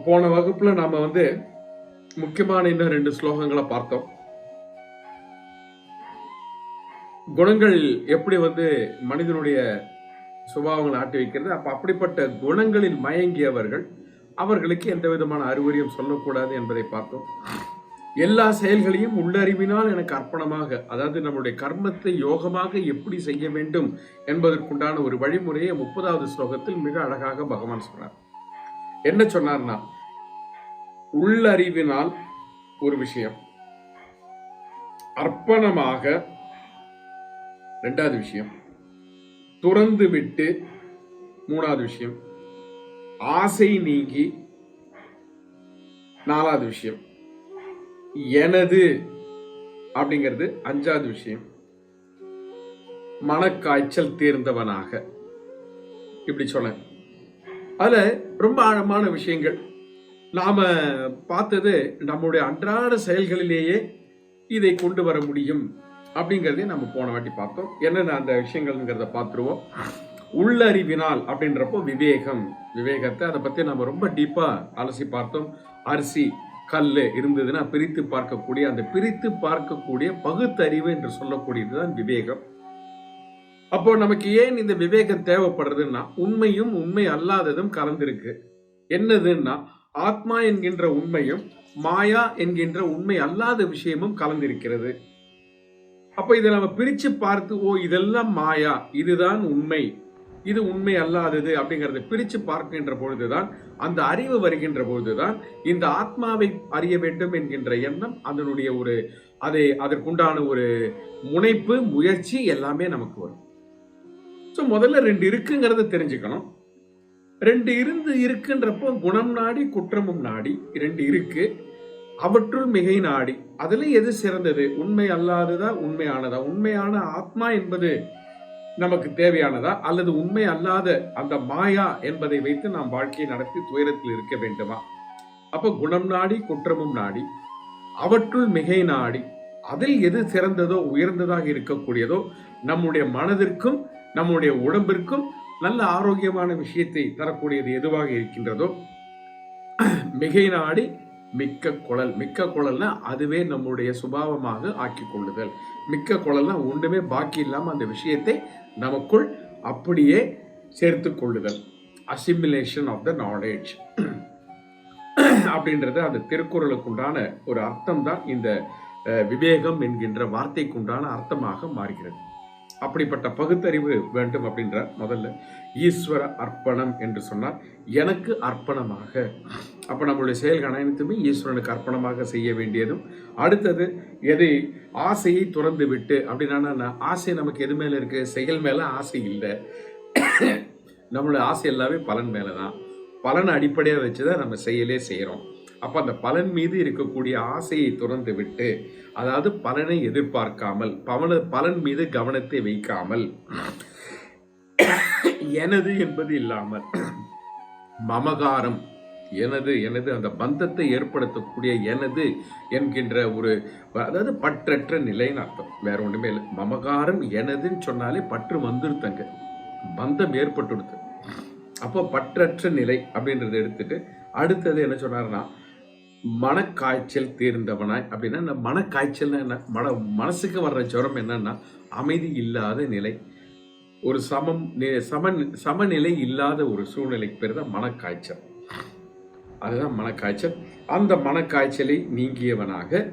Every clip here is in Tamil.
போன வகுப்புல நாம முக்கியமான இன்னும் 2 ஸ்லோகங்களை பார்த்தோம். குணங்கள் எப்படி மனிதனுடைய சுபாவங்களை ஆட்டி வைக்கிறது. அப்ப அப்படிப்பட்ட குணங்களில் மயங்கியவர்கள் அவர்களுக்கு எந்த விதமான அறிவுரையும் சொல்லக்கூடாது என்பதை பார்த்தோம். எல்லா செயல்களையும் உள்ளறிவினால் எனக்கு அர்ப்பணமாக, அதாவது நம்முடைய கர்மத்தை யோகமாக எப்படி செய்ய வேண்டும் என்பதற்குண்டான ஒரு வழிமுறையை 30வது ஸ்லோகத்தில் மிக அழகாக பகவான் சொன்னார். என்ன சொன்னார்னா, உள்ளறிவினால் ஒரு விஷயம், அர்ப்பணமாக 2வது விஷயம், துறந்து விட்டு 3வது விஷயம், ஆசை நீங்கி 4வது விஷயம், எனது அப்படிங்கிறது 5வது விஷயம், மனக்காய்ச்சல் தீர்ந்தவனாக. இப்படி சொன்ன அதுல ரொம்ப ஆழமான விஷயங்கள் நாம பார்த்தது. நம்முடைய அன்றாட செயல்களிலேயே இதை கொண்டு வர முடியும் அப்படிங்கறதை நம்ம போன வாட்டி பார்த்தோம். என்னென்ன அந்த விஷயங்கள்ங்கிறத பார்த்துருவோம். உள்ளறிவினால் அப்படின்றப்போ விவேகத்தை அதை பத்தி நம்ம ரொம்ப டீப்பா அலசி பார்த்தோம். அரிசி கல்லு இருந்ததுன்னா பிரித்து பார்க்கக்கூடிய, அந்த பிரித்து பார்க்கக்கூடிய பகுத்தறிவு என்று சொல்லக்கூடியதுதான் விவேகம். அப்போ நமக்கு ஏன் இந்த விவேகம் தேவைப்படுறதுன்னா, உண்மையும் உண்மை அல்லாததும் கலந்திருக்கு. என்னதுன்னா, ஆத்மா என்கின்ற உண்மையும் மாயா என்கின்ற உண்மை அல்லாத விஷயமும் கலந்திருக்கிறது. அப்ப இதை நம்ம பிரிச்சு பார்த்து, ஓ இதெல்லாம் மாயா, இதுதான் உண்மை, இது உண்மை அல்லாதது அப்படிங்கறத பிரிச்சு பார்க்கின்ற பொழுதுதான், அந்த அறிவு வருகின்ற பொழுதுதான் இந்த ஆத்மாவை அறிய வேண்டும் என்கின்ற எண்ணம், அதனுடைய அதற்குண்டான ஒரு முனைப்பு, முயற்சி எல்லாமே நமக்கு வரும். முதல்ல 2 இருக்குங்கிறத தெரிஞ்சுக்கணும். 2 இருக்குன்றப்போ குணம் நாடி குற்றமும் நாடி 2 இருக்கு. அவற்றுள் மிகை நாடி, அதுல எது சிறந்தது? உண்மை அல்லாததா உண்மையானதா? உண்மையான ஆத்மா என்பது நமக்கு தேவையானதா, அல்லது உண்மை அல்லாத அந்த மாயா என்பதை வைத்து நாம் வாழ்க்கையை நடத்தி துயரத்தில் இருக்க வேண்டுமா? அப்ப குணம் நாடி குற்றமும் நாடி, அவற்றுள் மிகை நாடி, அதில் எது சிறந்ததோ உயர்ந்ததாக இருக்கக்கூடியதோ, நம்முடைய மனதிற்கும் நம்முடைய உடம்பிற்கும் நல்ல ஆரோக்கியமான விஷயத்தை தரக்கூடியது எதுவாக இருக்கின்றதோ, மிகை நாடி மிக்க குழல். மிக்க குழல்னா அதுவே நம்முடைய சுபாவமாக ஆக்கிக் கொள்ளுதல். மிக்க குழல்னா ஒன்றுமே பாக்கி இல்லாம அந்த விஷயத்தை நமக்குள் அப்படியே சேர்த்து கொள்ளுதல். அசிமிலேஷன் ஆஃப் த நாலேஜ் அப்படின்றது அது திருக்குறளுக்குண்டான ஒரு அர்த்தம் தான் இந்த விவேகம் என்கின்ற வார்த்தைக்குண்டான அர்த்தமாக மாறுகிறது. அப்படிப்பட்ட பகுத்தறிவு வேண்டும் அப்படின்ற முதல்ல ஈஸ்வர அர்ப்பணம் என்று சொன்னார். எனக்கு அர்ப்பணமாக, அப்ப நம்மளுடைய செயல்கள் அனைத்துமே ஈஸ்வரனுக்கு அர்ப்பணமாக செய்ய வேண்டியதும். அடுத்தது எது? ஆசையை துறந்து விட்டு. அப்படின்னா ஆசை நமக்கு எது மேல இருக்கு? செயல் மேல ஆசை இல்லை. நம்மளுடைய ஆசை எல்லாமே பலன் மேலதான். பலன் அடிப்படையாக வச்சுதான் நம்ம செயலே செய்யறோம். அப்ப அந்த பலன் மீது இருக்கக்கூடிய ஆசையை துறந்து விட்டு, அதாவது பலனை எதிர்பார்க்காமல், பலன் மீது கவனத்தை வைக்காமல், எனது என்பது இல்லாமல், மமகாரம், எனது அந்த பந்தத்தை ஏற்படுத்தக்கூடிய எனது என்கின்ற ஒரு, அதாவது பற்றற்ற நிலைன்னு அர்த்தம், வேற ஒண்ணுமே இல்லை. மமகாரம் எனதுன்னு சொன்னாலே பற்று வந்துருத்தங்க, பந்தம் ஏற்பட்டுடுது. அப்போ பற்றற்ற நிலை அப்படின்றத எடுத்துட்டு அடுத்தது என்ன சொன்னார்னா, மனக்காய்ச்சல் தீர்ந்தவனாய். அப்படின்னா இந்த மனக்காய்ச்சல் என்ன? மனசுக்கு வர்ற ஜுரம் என்னன்னா, அமைதி இல்லாத நிலை, ஒரு சமநிலை இல்லாத ஒரு சூழ்நிலைக்கு பேர் தான் மனக்காய்ச்சல். அதுதான் மனக்காய்ச்சல். அந்த மனக்காய்ச்சலை நீங்கியவனாக,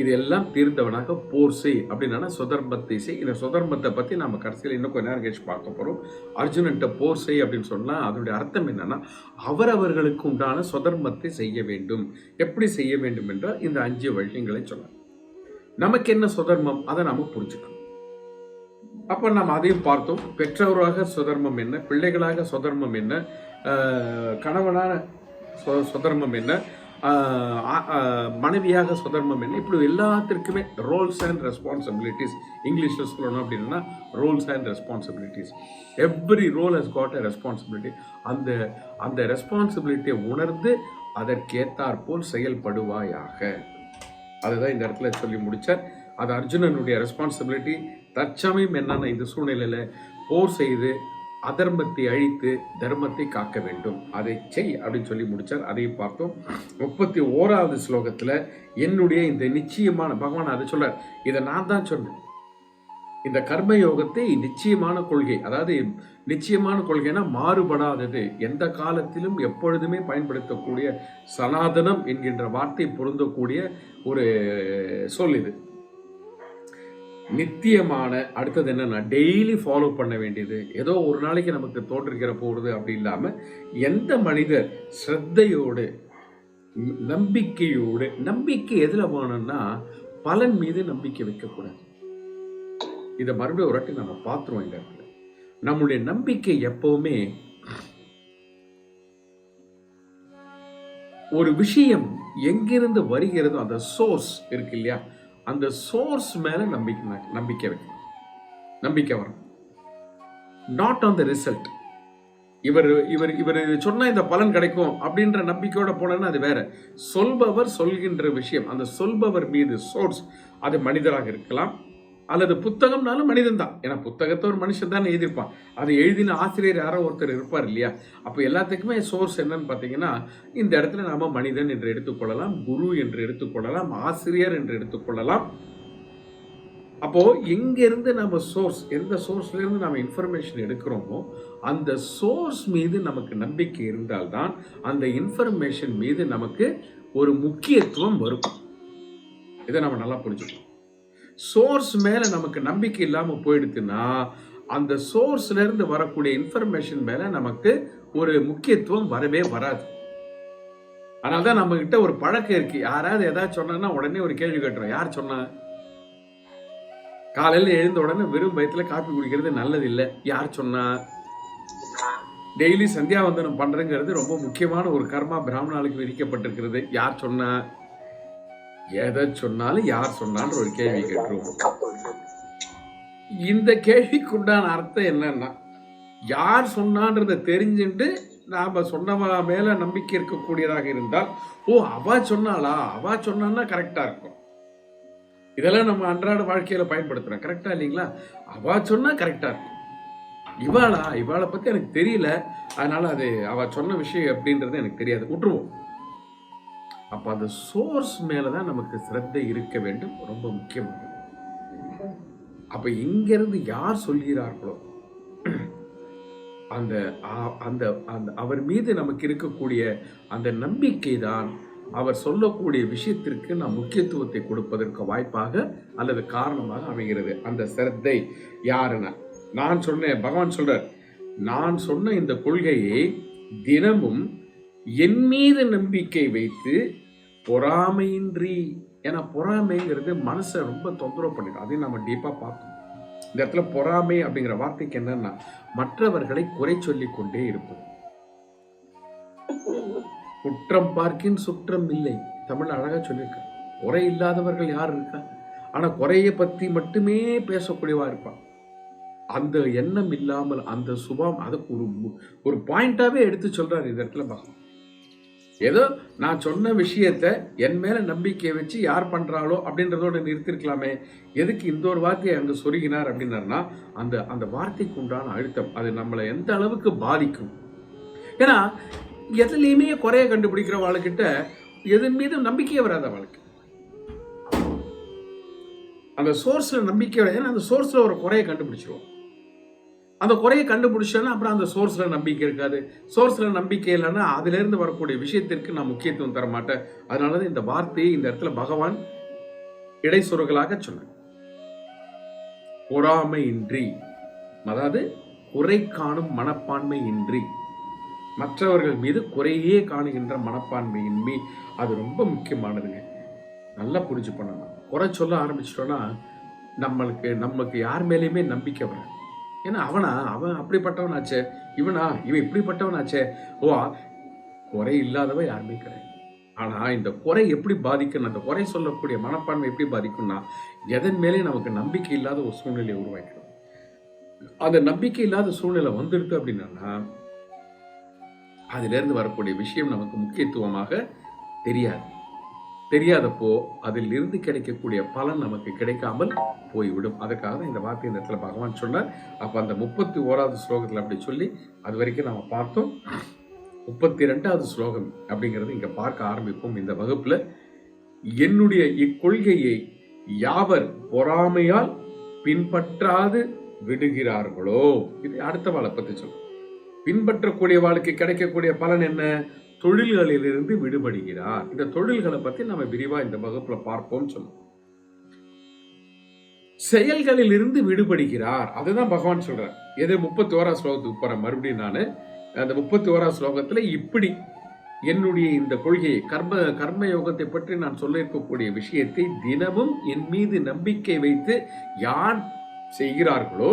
இதெல்லாம் தீர்ந்தவனாக போர் செய். அப்படின்னா சுதர்மத்தை செய். இந்த சுதர்மத்தை பத்தி நம்ம கடைசியில் இன்னும் கொஞ்ச நேரம் கழிச்சு பார்க்க போறோம். அர்ஜுனன்ட்ட போர் செய் அப்படின்னு சொன்னா அதனுடைய அர்த்தம் என்னன்னா, அவரவர்களுக்கு உண்டான சுதர்மத்தை செய்ய வேண்டும். எப்படி செய்ய வேண்டும் என்றால் இந்த 5 விஷயங்களை சொன்ன. நமக்கு என்ன சுதர்மம், அதை நாம புரிஞ்சுக்கணும். அப்ப நாம் அதையும் பார்த்தோம். பெற்றவராக சுதர்மம் என்ன, பிள்ளைகளாக சுதர்மம் என்ன, கணவனான சுதர்மம் என்ன, மனைவியாக சுதர்மம் என்ன, இப்படி எல்லாத்திற்குமே ரோல்ஸ் அண்ட் ரெஸ்பான்சிபிலிட்டிஸ். இங்கிலீஷ்ல சொல்லணும் அப்படின்னா roles and responsibilities. Every role has got a responsibility. அந்த ரெஸ்பான்சிபிலிட்டியை உணர்ந்து அதற்கேத்தாற் போல் செயல்படுவாயாக. அதுதான் இந்த இடத்துல சொல்லி முடிச்சார். அது அர்ஜுனனுடைய ரெஸ்பான்சிபிலிட்டி. தற்சமயம் என்னன்னா, இந்த சூழ்நிலையில போர் செய்து அதர்மத்தை அழித்து தர்மத்தை காக்க வேண்டும், அதை செய் அப்படின்னு சொல்லி முடிச்சார். அதையும் பார்த்தோம். 31வது ஸ்லோகத்துல என்னுடைய இந்த நிச்சயமான, பகவான் அதை சொல்றார், இதை நான் தான் சொன்னேன், இந்த கர்மயோகத்தை நிச்சயமான கொள்கை, அதாவது நிச்சயமான கொள்கைனா மாறுபடாதது, எந்த காலத்திலும் எப்பொழுதுமே பயன்படுத்தக்கூடிய சனாதனம் என்கின்ற வார்த்தை பொருந்தக்கூடிய ஒரு சொல் இது. நித்தியமான, அடுத்தது என்னன்னா டெய்லி ஃபாலோ பண்ண வேண்டியது, ஏதோ ஒரு நாளைக்கு நமக்கு தோன்றுகிற போடுது அப்படி இல்லாம எந்த மனிதர் ஸ்ரத்தையோடு நம்பிக்கையோடு, நம்பிக்கை எதுல வேணும்னா பலன் மீது நம்பிக்கை வைக்கக்கூடாது. இதை மறுபடியும் ஒரு வாட்டி நம்ம பார்த்துருவோம். இந்த இடத்துல நம்முடைய நம்பிக்கை எப்பவுமே ஒரு விஷயம் எங்கிருந்து வருகிறதோ அந்த சோர்ஸ் இருக்கு இல்லையா, அந்த சோர்ஸ் மேல நம்பிக்கை வைக்கணும், நம்பிக்கை வரும், நாட் ஆன் த ரிசல்ட். இவர் இவர் இவர் சொன்னா இந்த பலன் கிடைக்கும் அப்படின்ற நம்பிக்கையோட போனா அது வேற. சொல்பவர் சொல்கின்ற விஷயம், அந்த சொல்பவர் மீது சோர்ஸ், அது மனிதராக இருக்கலாம் அல்லது புத்தகம்னாலும் மனிதன் தான். ஏன்னா புத்தகத்தை ஒரு மனுஷன் தான் எழுதியிருப்பான், அது எழுதின ஆசிரியர் யாரோ ஒருத்தர் இருப்பார் இல்லையா. அப்போ எல்லாத்துக்குமே சோர்ஸ் என்னன்னு பார்த்தீங்கன்னா, இந்த இடத்துல நாம மனிதன் என்று எடுத்துக்கொள்ளலாம், குரு என்று எடுத்துக்கொள்ளலாம், ஆசிரியர் என்று எடுத்துக்கொள்ளலாம். அப்போ எங்கிருந்து நம்ம சோர்ஸ், எந்த சோர்ஸ்ல இருந்து நம்ம இன்ஃபர்மேஷன் எடுக்கிறோமோ அந்த சோர்ஸ் மீது நமக்கு நம்பிக்கை இருந்தால்தான் அந்த இன்ஃபர்மேஷன் மீது நமக்கு ஒரு முக்கியத்துவம் வரும். இதை நம்ம நல்லா புரிஞ்சுக்கணும். சோர்ஸ் மேல நமக்கு நம்பிக்கை இல்லாம போயிடுச்சுன்னா அந்த சோர்ஸ்ல இருந்து வரக்கூடிய இன்ஃபர்மேஷன் மேல நமக்கு ஒரு முக்கியத்துவம் வரவே வராது. அதனால்தான் நம்ம கிட்ட ஒரு பழக்கம் இருக்கு, யாராவது ஏதாவது சொன்னா உடனே ஒரு கேள்வி கேட்டுறோம், யார் சொன்னா? காலையில எழுந்த உடனே வெறும் வயிற்றுல காப்பி குடிக்கிறது நல்லது இல்லை, யார் சொன்னா? டெய்லி சந்தியாவந்தனம் பண்றதுங்கிறது ரொம்ப முக்கியமான ஒரு கர்மா, பிராமணாளுக்கு விதிக்கப்பட்டிருக்கிறது, யார் சொன்னா? எதை சொன்னாலும் யார் சொன்னான்னு ஒரு கேள்வி கேட்டுருவோம். இந்த கேள்விக்குண்டான அர்த்தம் என்னன்னா, யார் சொன்னான்றதை தெரிஞ்சுட்டு நாம சொன்னவா மேல நம்பிக்கை இருக்கக்கூடியதாக இருந்தால், ஓ அவ சொன்னாளா, அவ சொன்னா கரெக்டா இருக்கும். இதெல்லாம் நம்ம அன்றாட வாழ்க்கையில பயன்படுத்துறோம், கரெக்டா இல்லைங்களா? அவ சொன்னா கரெக்டா இருக்கும், இவாளை பத்தி எனக்கு தெரியல, அதனால அது அவ சொன்ன விஷயம் எப்படின்றது எனக்கு தெரியாது, விட்டுருவோம். அப்ப அந்த சோர்ஸ் மேலதான் நமக்கு சிரத்தை இருக்க வேண்டும், ரொம்ப முக்கியமானது. அப்ப இங்கிருந்து யார் சொல்கிறார்களோ அந்த அந்த அந்த அவர் மீது நமக்கு இருக்கக்கூடிய அந்த நம்பிக்கை தான் அவர் சொல்லக்கூடிய விஷயத்திற்கு நாம் முக்கியத்துவத்தை கொடுப்பதற்கு வாய்ப்பாக அல்லது காரணமாக அமைகிறது. அந்த சிரத்தை யாருன்னா, நான் சொன்னேன், பகவான் சொல்றார், நான் சொன்ன இந்த கொள்கையை தினமும் என் மீது நம்பிக்கை வைத்து பொறாமையின்றி, ஏன்னா பொறாமைங்கிறது மனசை ரொம்ப தொந்தரவு பண்ணிடும், அதையும் நம்ம டீப்பா பார்த்தோம். இந்த இடத்துல பொறாமை அப்படிங்கிற வார்த்தைக்கு என்னன்னா மற்றவர்களை குறை சொல்லி கொண்டே இருப்பது. குற்றம் பார்க்கின் சுற்றம் இல்லை, தமிழ் அழகா சொல்லியிருக்க. குறை இல்லாதவர்கள் யார் இருக்கா? ஆனா குறைய பத்தி மட்டுமே பேசக்கூடியவா இருப்பான். அந்த எண்ணம் இல்லாமல் அந்த சுபாவம், அதுக்கு ஒரு பாயிண்டாவே எடுத்து சொல்றாரு இந்த இடத்துல பகவான். ஏதோ நான் சொன்ன விஷயத்த என் மேல நம்பிக்கை வச்சு யார் பண்றாளோ அப்படின்றதோட நிறுத்திருக்கலாமே, எதுக்கு இந்த ஒரு வார்த்தையை அங்க சொருகினார் அப்படின்னாருன்னா, அந்த அந்த வார்த்தைக்கு உண்டான அழுத்தம் அது நம்மளை எந்த அளவுக்கு பாதிக்கும். ஏன்னா எதுலையுமே குறைய கண்டுபிடிக்கிற வாழ்க்கிட்ட எதன் மீது நம்பிக்கையே வராத வாழ்க்கை. அந்த சோர்ஸ்ல நம்பிக்கை, ஏன்னா அந்த சோர்ஸ்ல ஒரு குறைய கண்டுபிடிச்சிருவோம். அந்த குறையை கண்டுபிடிச்சோன்னா அப்புறம் அந்த சோர்ஸ்ல நம்பிக்கை இருக்காது. சோர்ஸ்ல நம்பிக்கை இல்லைன்னா அதுல இருந்து வரக்கூடிய விஷயத்திற்கு நான் முக்கியத்துவம் தர மாட்டேன். அதனாலதான் இந்த வார்த்தையை இந்த இடத்துல பகவான் இடைச்சொற்களாக சொன்னார். பொறாமை இன்றி, அதாவது குறை காணும் மனப்பான்மை இன்றி, மற்றவர்கள் மீது குறையே காணுகின்ற மனப்பான்மையின்மை, அது ரொம்ப முக்கியமானதுங்க. நல்லா புரிஞ்சு பண்ணணும். குறை சொல்ல ஆரம்பிச்சிட்டோம்னா நம்மளுக்கு யார் மேலேயுமே நம்பிக்கை வராது. ஏன்னா அவன் அப்படிப்பட்டவனாச்சே, இவன் இப்படிப்பட்டவனாச்சே, குறை இல்லாதவ யாருமே கிடையாது. ஆனா இந்த குறை எப்படி பாதிக்கணும், அந்த குறை சொல்லக்கூடிய மனப்பான்மை எப்படி பாதிக்கும்னா, எதன் மேலே நமக்கு நம்பிக்கை இல்லாத ஒரு சூழ்நிலையை உருவாக்கணும். அந்த நம்பிக்கை இல்லாத சூழ்நிலை வந்துருக்கு அப்படின்னா அதுல இருந்து வரக்கூடிய விஷயம் நமக்கு முக்கியத்துவமாக தெரியாது. தெரியாதப்போ அதில் இருந்து கிடைக்கக்கூடிய பலன் நமக்கு கிடைக்காமல் போய்விடும். அதுக்காக தான் இந்த வார்த்தை இந்த இடத்துல பகவான் சொன்னார். அப்ப அந்த 31வது ஸ்லோகத்துல அப்படி சொல்லி அது வரைக்கும் நாம பார்த்தோம். 32வது ஸ்லோகம் அப்படிங்கிறது இங்க பார்க்க ஆரம்பிப்போம் இந்த வகுப்புல. என்னுடைய இக்கொள்கையை யாவர் பொறாமையால் பின்பற்றாது விடுகிறார்களோ, இது அடுத்த வாழை பத்தி சொல்லும். பின்பற்றக்கூடிய வாழ்க்கை கிடைக்கக்கூடிய பலன் என்ன? தொழில்களிலிருந்து விடுபடுகிறார். இந்த தொழில்களை பத்தி நம்ம விரிவா இந்த வகுப்புல பார்ப்போம் சொல்லும். செயல்களில் இருந்து விடுபடுகிறார், அதுதான் பகவான் சொல்றார். எது 31வது ஸ்லோகத்துக்கு போற மறுபடியும் நானு அந்த 31வது ஸ்லோகத்துல இப்படி என்னுடைய இந்த கொள்கையை கர்ம யோகத்தை பற்றி நான் சொல்ல இருக்கக்கூடிய விஷயத்தை தினமும் என் மீது நம்பிக்கை வைத்து யார் செய்கிறார்களோ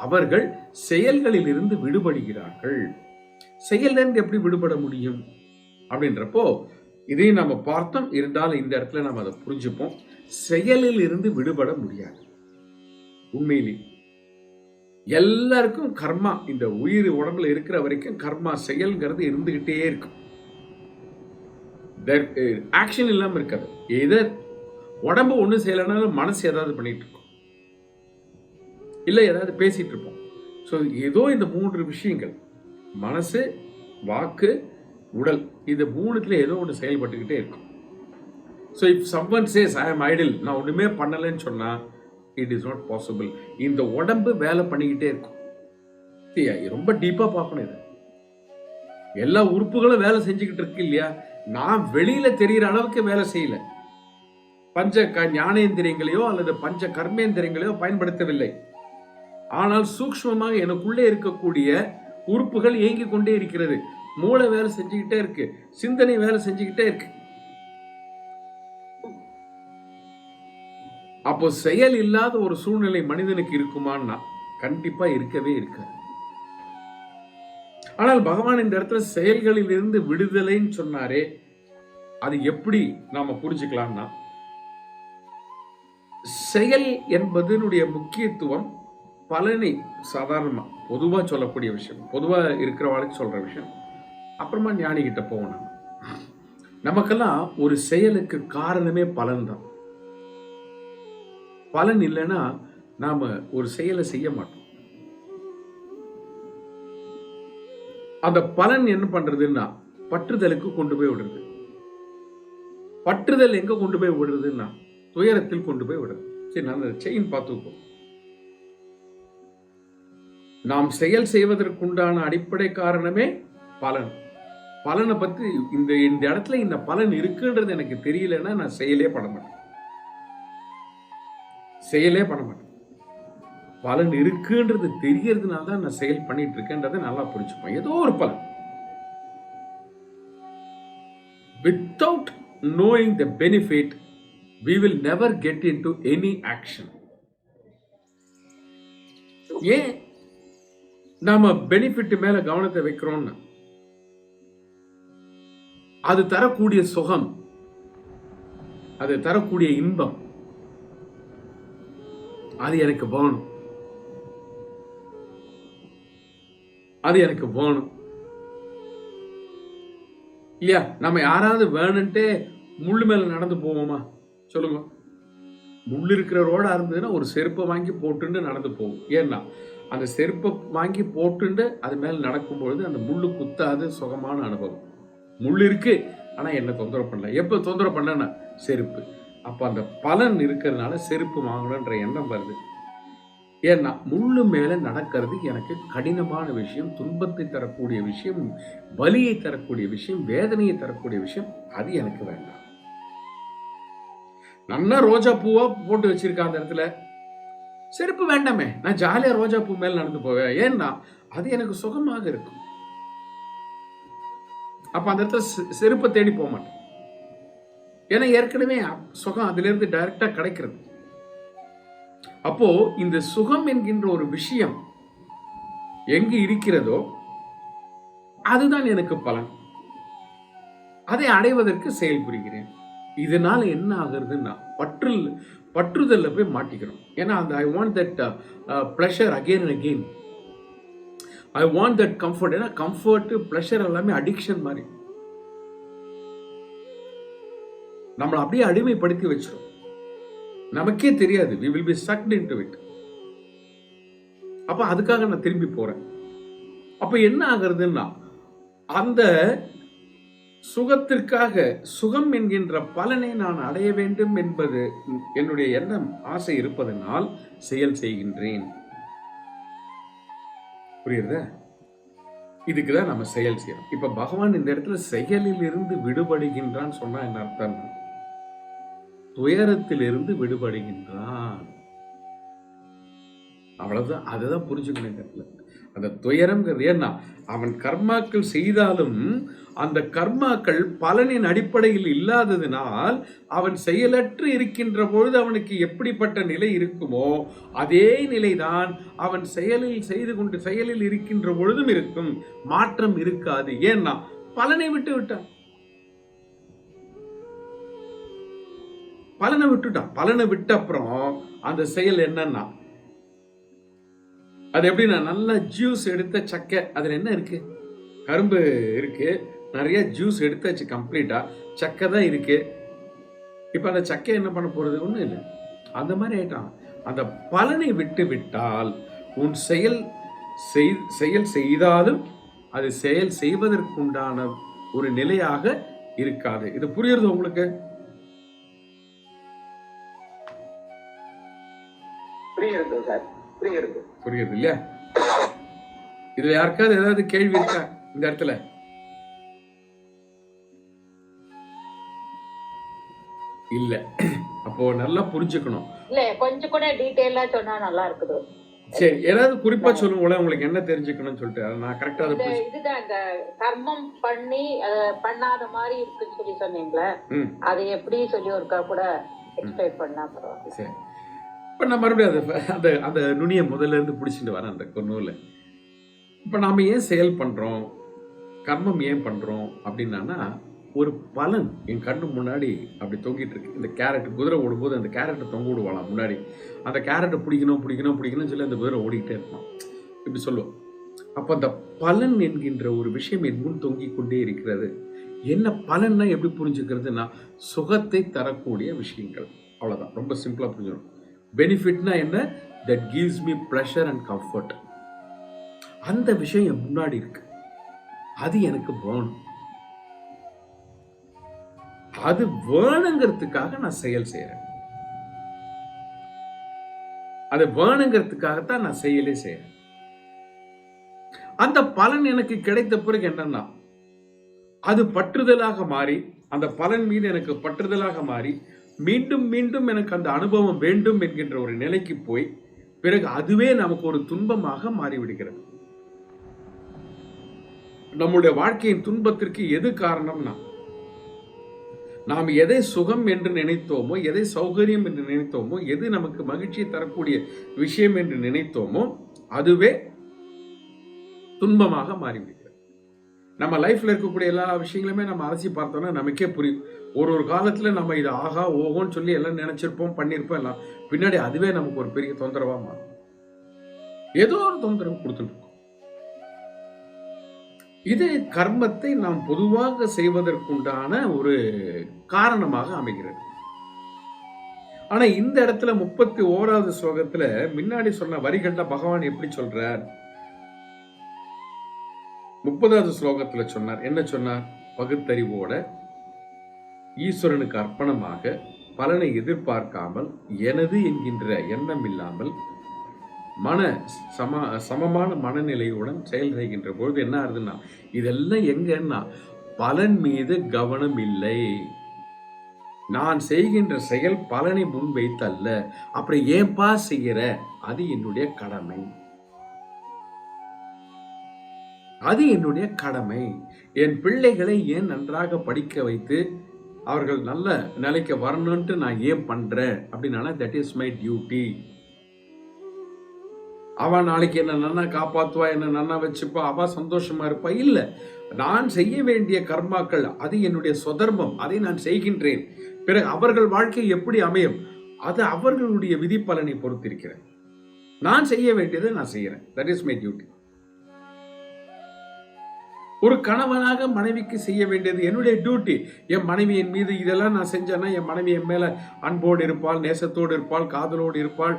அவர்கள் செயல்களில் இருந்து விடுபடுகிறார்கள். செயலிருந்து எப்படி விடுபட முடியும் அப்படின்றப்போ இதையும் நம்ம பார்த்தோம். இருந்தாலும் இந்த இடத்துல நம்ம அதை புரிஞ்சுப்போம். செயலில் இருந்து விடுபட முடியாது. உண்மையிலே எல்லாருக்கும் கர்மா, இந்த உயிர் உடம்புல இருக்கிற வரைக்கும் கர்மா செயல்ங்கிறது இருந்துகிட்டே இருக்கும். ஆக்ஷன் இல்லாம இருக்காது. ஏதோ உடம்பு ஒண்ணு செய்யலனாலும் மனசு ஏதாவது பண்ணிட்டு இருக்கும், இல்ல ஏதாவது பேசிட்டு இருப்போம். ஸோ ஏதோ இந்த 3 விஷயங்கள், மனசு, வாக்கு, உடல், இந்த 3த்துல ஏதோ ஒன்று செயல்பட்டுக்கிட்டே இருக்கும். So if someone says I ஆம் ஐடில், நான் ஒண்ணுமே பண்ணலைன்னு சொன்னா இட் இஸ் நாட் பாசிபிள். இந்த உடம்பு வேலை பண்ணிக்கிட்டே இருக்கும். ரொம்ப டீப்பா பார்க்கணும். இது எல்லா உறுப்புகளும் வேலை செஞ்சுக்கிட்டு இருக்கு இல்லையா? நான் வெளியில தெரிகிற அளவுக்கு வேலை செய்யல. பஞ்ச ஞானேந்திரியங்களையோ அல்லது பஞ்ச கர்மேந்திரியங்களையோ பயன்படுத்தவில்லை. ஆனால் சூக்ஷ்மமாக எனக்குள்ளே இருக்கக்கூடிய உறுப்புகள் இயங்கிக் கொண்டே இருக்கிறது. மூளை வேலை செஞ்சுக்கிட்டே இருக்கு, சிந்தனை வேலை செஞ்சுக்கிட்டே இருக்கு. அப்போ செயல் இல்லாத ஒரு சூழ்நிலை மனிதனுக்கு இருக்குமான்னா கண்டிப்பா இருக்கவே இருக்காது. ஆனால் பகவான் இந்த இடத்துல செயல்களில் இருந்து விடுதலைன்னு சொன்னாரே, அது எப்படி நாம புரிஞ்சுக்கலாம்னா, செயல் என்பதனுடைய முக்கியத்துவம் பலனை சாதாரணமா பொதுவா சொல்லக்கூடிய விஷயம், பொதுவா இருக்கிறவங்களுக்கு சொல்ற விஷயம். அப்புறமா ஞானி கிட்ட போவோம். நமக்கெல்லாம் ஒரு செயலுக்கு காரணமே பலன் தான். பலன் இல்லைன்னா நாம ஒரு செயலை செய்ய மாட்டோம். அந்த பலன் என்ன பண்றதுன்னா பற்றுதலுக்கு கொண்டு போய் விடுறது. பற்றுதல் எங்க கொண்டு போய் விடுறதுன்னா துயரத்தில் கொண்டு போய் விடுறது. சரி, நான் செயின் பார்த்துப்போம். நாம் செயல் செய்வதற்குண்டான அடிப்படை காரணமே பலன். பலனை பத்தி இந்த இடத்துல இந்த பலன் இருக்குன்றது எனக்கு தெரியலன்னா நான் செயலே பண்ண மாட்டேன். செயலே பண்ண மாட்டேன். பலன் இருக்குன்றது தெரியறதுனால தான் நான் செயல் பண்ணிட்டு இருக்கேன்றதை நல்லா புரிஞ்சுப்போம். ஏதோ ஒரு பலன். Without knowing the benefit, we will never get into any action. ஏன் நாம பெனிஃபிட் மேல கவனத்தை வைக்கிறோம்னா, அது தரக்கூடிய சுகம், அது தரக்கூடிய இன்பம், அது எனக்கு வேணும், அது எனக்கு வேணும் இல்லையா? நம்ம யாராவது வேணும்ட்டே முள்ளு மேல நடந்து போவோமா சொல்லுங்க? முள் இருக்கிற ரோடா இருந்ததுன்னா ஒரு செருப்பை வாங்கி போட்டுண்டு நடந்து போகும். ஏன்னா அந்த செருப்பை வாங்கி போட்டுண்டு அது மேல நடக்கும்பொழுது அந்த முள்ளு குத்தாது, சுகமான அனுபவம். முள் இருக்கு ஆனா என்ன தொந்தரவு பண்ணல. எப்ப தொந்தரவு பண்ண செருப்பு. அப்ப அந்த பலன் இருக்கிறதுனால செருப்பு வாங்கணுன்ற எண்ணம் வருது. ஏன்னா முள்ளு மேல நடக்கிறது எனக்கு கடினமான விஷயம், துன்பத்தை தரக்கூடிய விஷயம், வலியை தரக்கூடிய விஷயம், வேதனையை தரக்கூடிய விஷயம். அது எனக்கு வேண்டாம். நல்லா ரோஜா பூவா போட்டு வச்சிருக்க அந்த இடத்துல செருப்பு வேண்டாமே, நான் ஜாலியா ரோஜா பூ மேல நடந்து போவேன். ஏன்னா அது எனக்கு சுகமாக இருக்கும். அப்ப அந்த இடத்துல செருப்பை தேடி போக மாட்டேன். ஏன்னா ஏற்கனவே சுகம் அதுல இருந்து டைரக்டா கிடைக்கிறது. அப்போ இந்த சுகம் என்கின்ற ஒரு விஷயம் எங்கு இருக்கிறதோ அதுதான் எனக்கு பலன். அதை அடைவதற்கு செயல்புரிகிறேன். இதனால என்ன ஆகுறதுன்னா பற்றுதல்ல போய் மாட்டிக்கிறோம். ஏன்னா அந்த I want that pleasure again and again, I want that comfort. ஏன்னா கம்ஃபர்ட், ப்ளஷர் எல்லாமே அடிக்ஷன் மாதிரி. நம்மளை அப்படியே அடிமைப்படுத்தி வச்சிடும். நமக்கே தெரியாது. we will be sucked into it. அப்ப அதுக்காக நான் திரும்பி போறேன். அப்ப என்ன ஆகுறதுன்னா, அந்த சுகத்திற்காக சுகம் என்கின்ற பலனை நான் அடைய வேண்டும் என்பது என்னுடைய எண்ணம், ஆசை இருப்பதனால் செயல் செய்கின்றேன். புரியுதா? இதுக்குதான் நம்ம செயல் செய்யணும். இப்ப பகவான் இந்த இடத்துல செயலில் இருந்து விடுபடுகின்றான் சொன்னா என்ன அர்த்தம்? துயரத்திலிருந்து விடுபடுகின்றான். அவ்வளவுதான். அதுதான் புரிஞ்சுக்கணும். அந்த துயரம்ங்கிறது ஏன்னா அவன் கர்மாக்கள் செய்தாலும் அந்த கர்மாக்கள் பலனின் அடிப்படையில் இல்லாததினால் அவன் செயலற்று இருக்கின்ற பொழுது அவனுக்கு எப்படிப்பட்ட நிலை இருக்குமோ அதே நிலைதான் அவன் செயலில் இருக்கின்ற பொழுதும் இருக்கும். மாற்றம் இருக்காது. ஏன்னா பலனை விட்டான். பலனை விட்ட அப்புறம் அந்த செயல் என்னன்னா, அது எப்படின்னா, நல்ல ஜூஸ் எடுத்த சக்கை, அதுல என்ன இருக்கு? கரும்பு இருக்கு, நிறைய ஜூஸ் எடுத்தாச்சு, கம்ப்ளீட்டா சக்கை தான் இருக்கு. இப்ப அந்த சக்கை என்ன பண்ண போறது? ஒண்ணும் இல்லை. அந்த மாதிரி ஆயிட்டான். அந்த பலனை விட்டால் உன் செயல் செய்தாலும் அது செயல் செய்வதற்குண்டான ஒரு நிலையாக இருக்காது. இது புரியுறது உங்களுக்கு? புரியுது இல்லையா? இதுல யாருக்காவது ஏதாவது கேள்வி இருக்கா இந்த இடத்துல? இல்ல. அப்போ நல்லா புரிஞ்சுக்கணும். இல்ல, கொஞ்சம் கூட டீடைலா சொன்னா நல்லா இருக்குது. சரி, ஏதாவது குறிப்பா சொல்லுங்களேன், உங்களுக்கு என்ன தெரிஞ்சுக்கணும்னு சொல்லிட்டு. நான் கரெக்டா அதை இதுதான் இந்த கர்மம் பண்ணி பண்ணாத மாதிரி இருக்குன்னு சொல்லி சொன்னீங்களே, அதை எப்படி சொல்லி ஒருக்கா கூட எக்ஸ்பிளைன் பண்ணா பரவாயில்ல. சரி, இப்போ நான் மறுபடியும் அந்த அந்த நுனியை முதல்ல இருந்து பிடிச்சிட்டு வரேன் அந்த கொன்னூல. இப்போ நாம் ஏன் செயல் பண்ணுறோம், கர்மம் ஏன் பண்ணுறோம் அப்படின்னா, ஒரு பலன் என் கண்ணு முன்னாடி அப்படி தொங்கிட்டு இருக்கு. இந்த கேரட், குதிரை ஓடும்போது அந்த கேரட்டை தொங்க விடுவாளாம் முன்னாடி. அந்த கேரட்டை பிடிக்கணும்னு சொல்லி அந்த குதிரை ஓடிக்கிட்டே இருப்பான். இப்படி சொல்லுவோம். அப்போ அந்த பலன் என்கின்ற ஒரு விஷயம் என் முன் தொங்கிக் கொண்டே இருக்கிறது. என்ன பலன்னா எப்படி புரிஞ்சுக்கிறதுனா, சுகத்தை தரக்கூடிய விஷயங்கள். அவ்வளோதான். ரொம்ப சிம்பிளாக புரிஞ்சிடும். பெனிஃபிட்னா என்ன? that gives me pleasure and comfort. அந்த விஷயம் என் முன்னாடி இருக்கு. அது எனக்கு வேணும். அது வேணுங்கிறதுக்காக நான் செயல் செய்யறேன். அது வேணுங்கிறதுக்காகத்தான் நான் செயலே செய்யறேன். அந்த பலன் எனக்கு கிடைத்த பிறகு என்னன்னா, அது பற்றுதலாக மாறி, அந்த பலன் மீது எனக்கு பற்றுதலாக மாறி, மீண்டும் மீண்டும் எனக்கு அந்த அனுபவம் வேண்டும் என்கின்ற ஒரு நிலைக்கு போய் பிறகு அதுவே நமக்கு ஒரு துன்பமாக மாறிவிடுகிறது. நம்முடைய வாழ்க்கையின் துன்பத்திற்கு எது காரணம்னா, நாம் எதை சுகம் என்று நினைத்தோமோ, எதை சௌகரியம் என்று நினைத்தோமோ, எது நமக்கு மகிழ்ச்சியை தரக்கூடிய விஷயம் என்று நினைத்தோமோ அதுவே துன்பமாக மாறிவிடுகிறது. நம்ம லைஃப்ல இருக்கக்கூடிய எல்லா விஷயங்களுமே நம்ம அலசி பார்த்தோம்னா நமக்கே புரியும். ஒரு காலத்துல நம்ம இது ஆகா ஓகோன்னு சொல்லி எல்லாம் நினைச்சிருப்போம், பண்ணிருப்போம் எல்லாம். பின்னாடி அதுவே நமக்கு ஒரு பெரிய தொந்தரவா மாறும். ஏதோ ஒரு தொந்தரவு கொடுத்துட்டு. இது கர்மத்தை நாம் பொதுவாக செய்வதற்குண்டான ஒரு காரணமாக அமைகிறது. ஆனா இந்த இடத்துல 31வது ஸ்லோகத்துல முன்னாடி சொன்ன வரிகள்ல பகவான் எப்படி சொல்றார்? 30வது ஸ்லோகத்துல சொன்னார். என்ன சொன்னார்? பகுத்தறிவோட ஈஸ்வரனுக்கு அர்ப்பணமாக பலனை எதிர்பார்க்காமல் எனது என்கின்ற எண்ணம் இல்லாமல் சமமான மனநிலையுடன் செயல் செய்கின்ற பொழுது என்ன ஆகுதுன்னா, இதெல்லாம் எங்கன்னா பலன் மீது கவனம் இல்லை. நான் செய்கின்ற செயல் பலனை முன்வைத்தல்ல. அப்படி ஏன்பா செய்கிற? அது என்னுடைய கடமை. அது என்னுடைய கடமை. என் பிள்ளைகளை ஏன் நன்றாக படிக்க வைத்து அவர்கள் நல்ல நிலைக்கு வரணும்ட்டு நான் ஏன் பண்றேன் அப்படின்னா, தட் இஸ் மை டியூட்டி. அவன் நாளைக்கு என்ன நன்னா காப்பாத்துவா, என்ன நன்னா வச்சுப்பா, அவ சந்தோஷமா இருப்பா? இல்ல, நான் செய்ய வேண்டிய கர்மாக்கள் அது என்னுடைய சொதர்மம், அதை நான் செய்கின்றேன். பிறகு அவர்கள் வாழ்க்கை எப்படி அமையும் அது அவர்களுடைய விதி பலனை பொறுத்திருக்கிறேன். நான் செய்ய வேண்டியதை நான் செய்யறேன். That is my duty. ஒரு கணவனாக மனைவிக்கு செய்ய வேண்டியது என்னுடைய டியூட்டி. என் மனைவி என் மீது இதெல்லாம் நான் செஞ்சேன்னா என் மனைவி என் மேல அன்போடு இருப்பாள், நேசத்தோடு இருப்பாள், காதலோடு இருப்பாள்,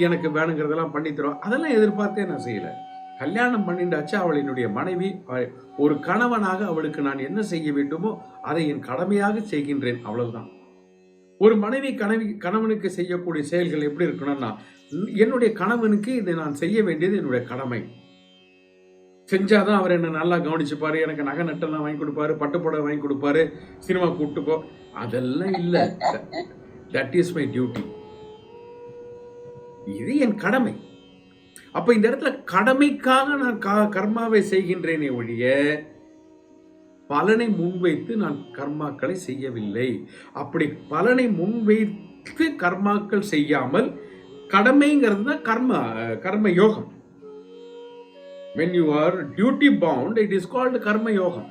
எனக்கு வேணுங்கிறதெல்லாம் பண்ணி தருவாள். அதெல்லாம் எதிர்பார்த்தே நான் செய்யல. கல்யாணம் பண்ணிண்டாச்சு, அவள் என்னுடைய மனைவி. ஒரு கணவனாக அவளுக்கு நான் என்ன செய்ய வேண்டுமோ அதை என் கடமையாக செய்கின்றேன், அவ்வளவுதான். ஒரு மனைவி கணவனுக்கு செய்யக்கூடிய செயல்கள் எப்படி இருக்கணும்னா, என்னுடைய கணவனுக்கு இதை நான் செய்ய வேண்டியது என்னுடைய கடமை. செஞ்சாதான் அவர் என்ன நல்லா கவனிச்சுப்பாரு, எனக்கு நகை நட்டெல்லாம் வாங்கி கொடுப்பாரு, பட்டுப்புடவை வாங்கி கொடுப்பாரு, சினிமா கூப்பிட்டு போ, அதெல்லாம் இல்ல. That is my duty. இது என் கடமை. அப்ப இந்த இடத்துல கடமைக்காக நான் கர்மாவை செய்கின்றேனே ஒழிய பலனை முன்வைத்து நான் கர்மாக்களை செய்யவில்லை. அப்படி பலனை முன்வைத்து கர்மாக்கள் செய்யாமல் கடமைங்கிறது தான் கர்ம யோகம். When you are duty bound, it is called கர்ம யோகம்.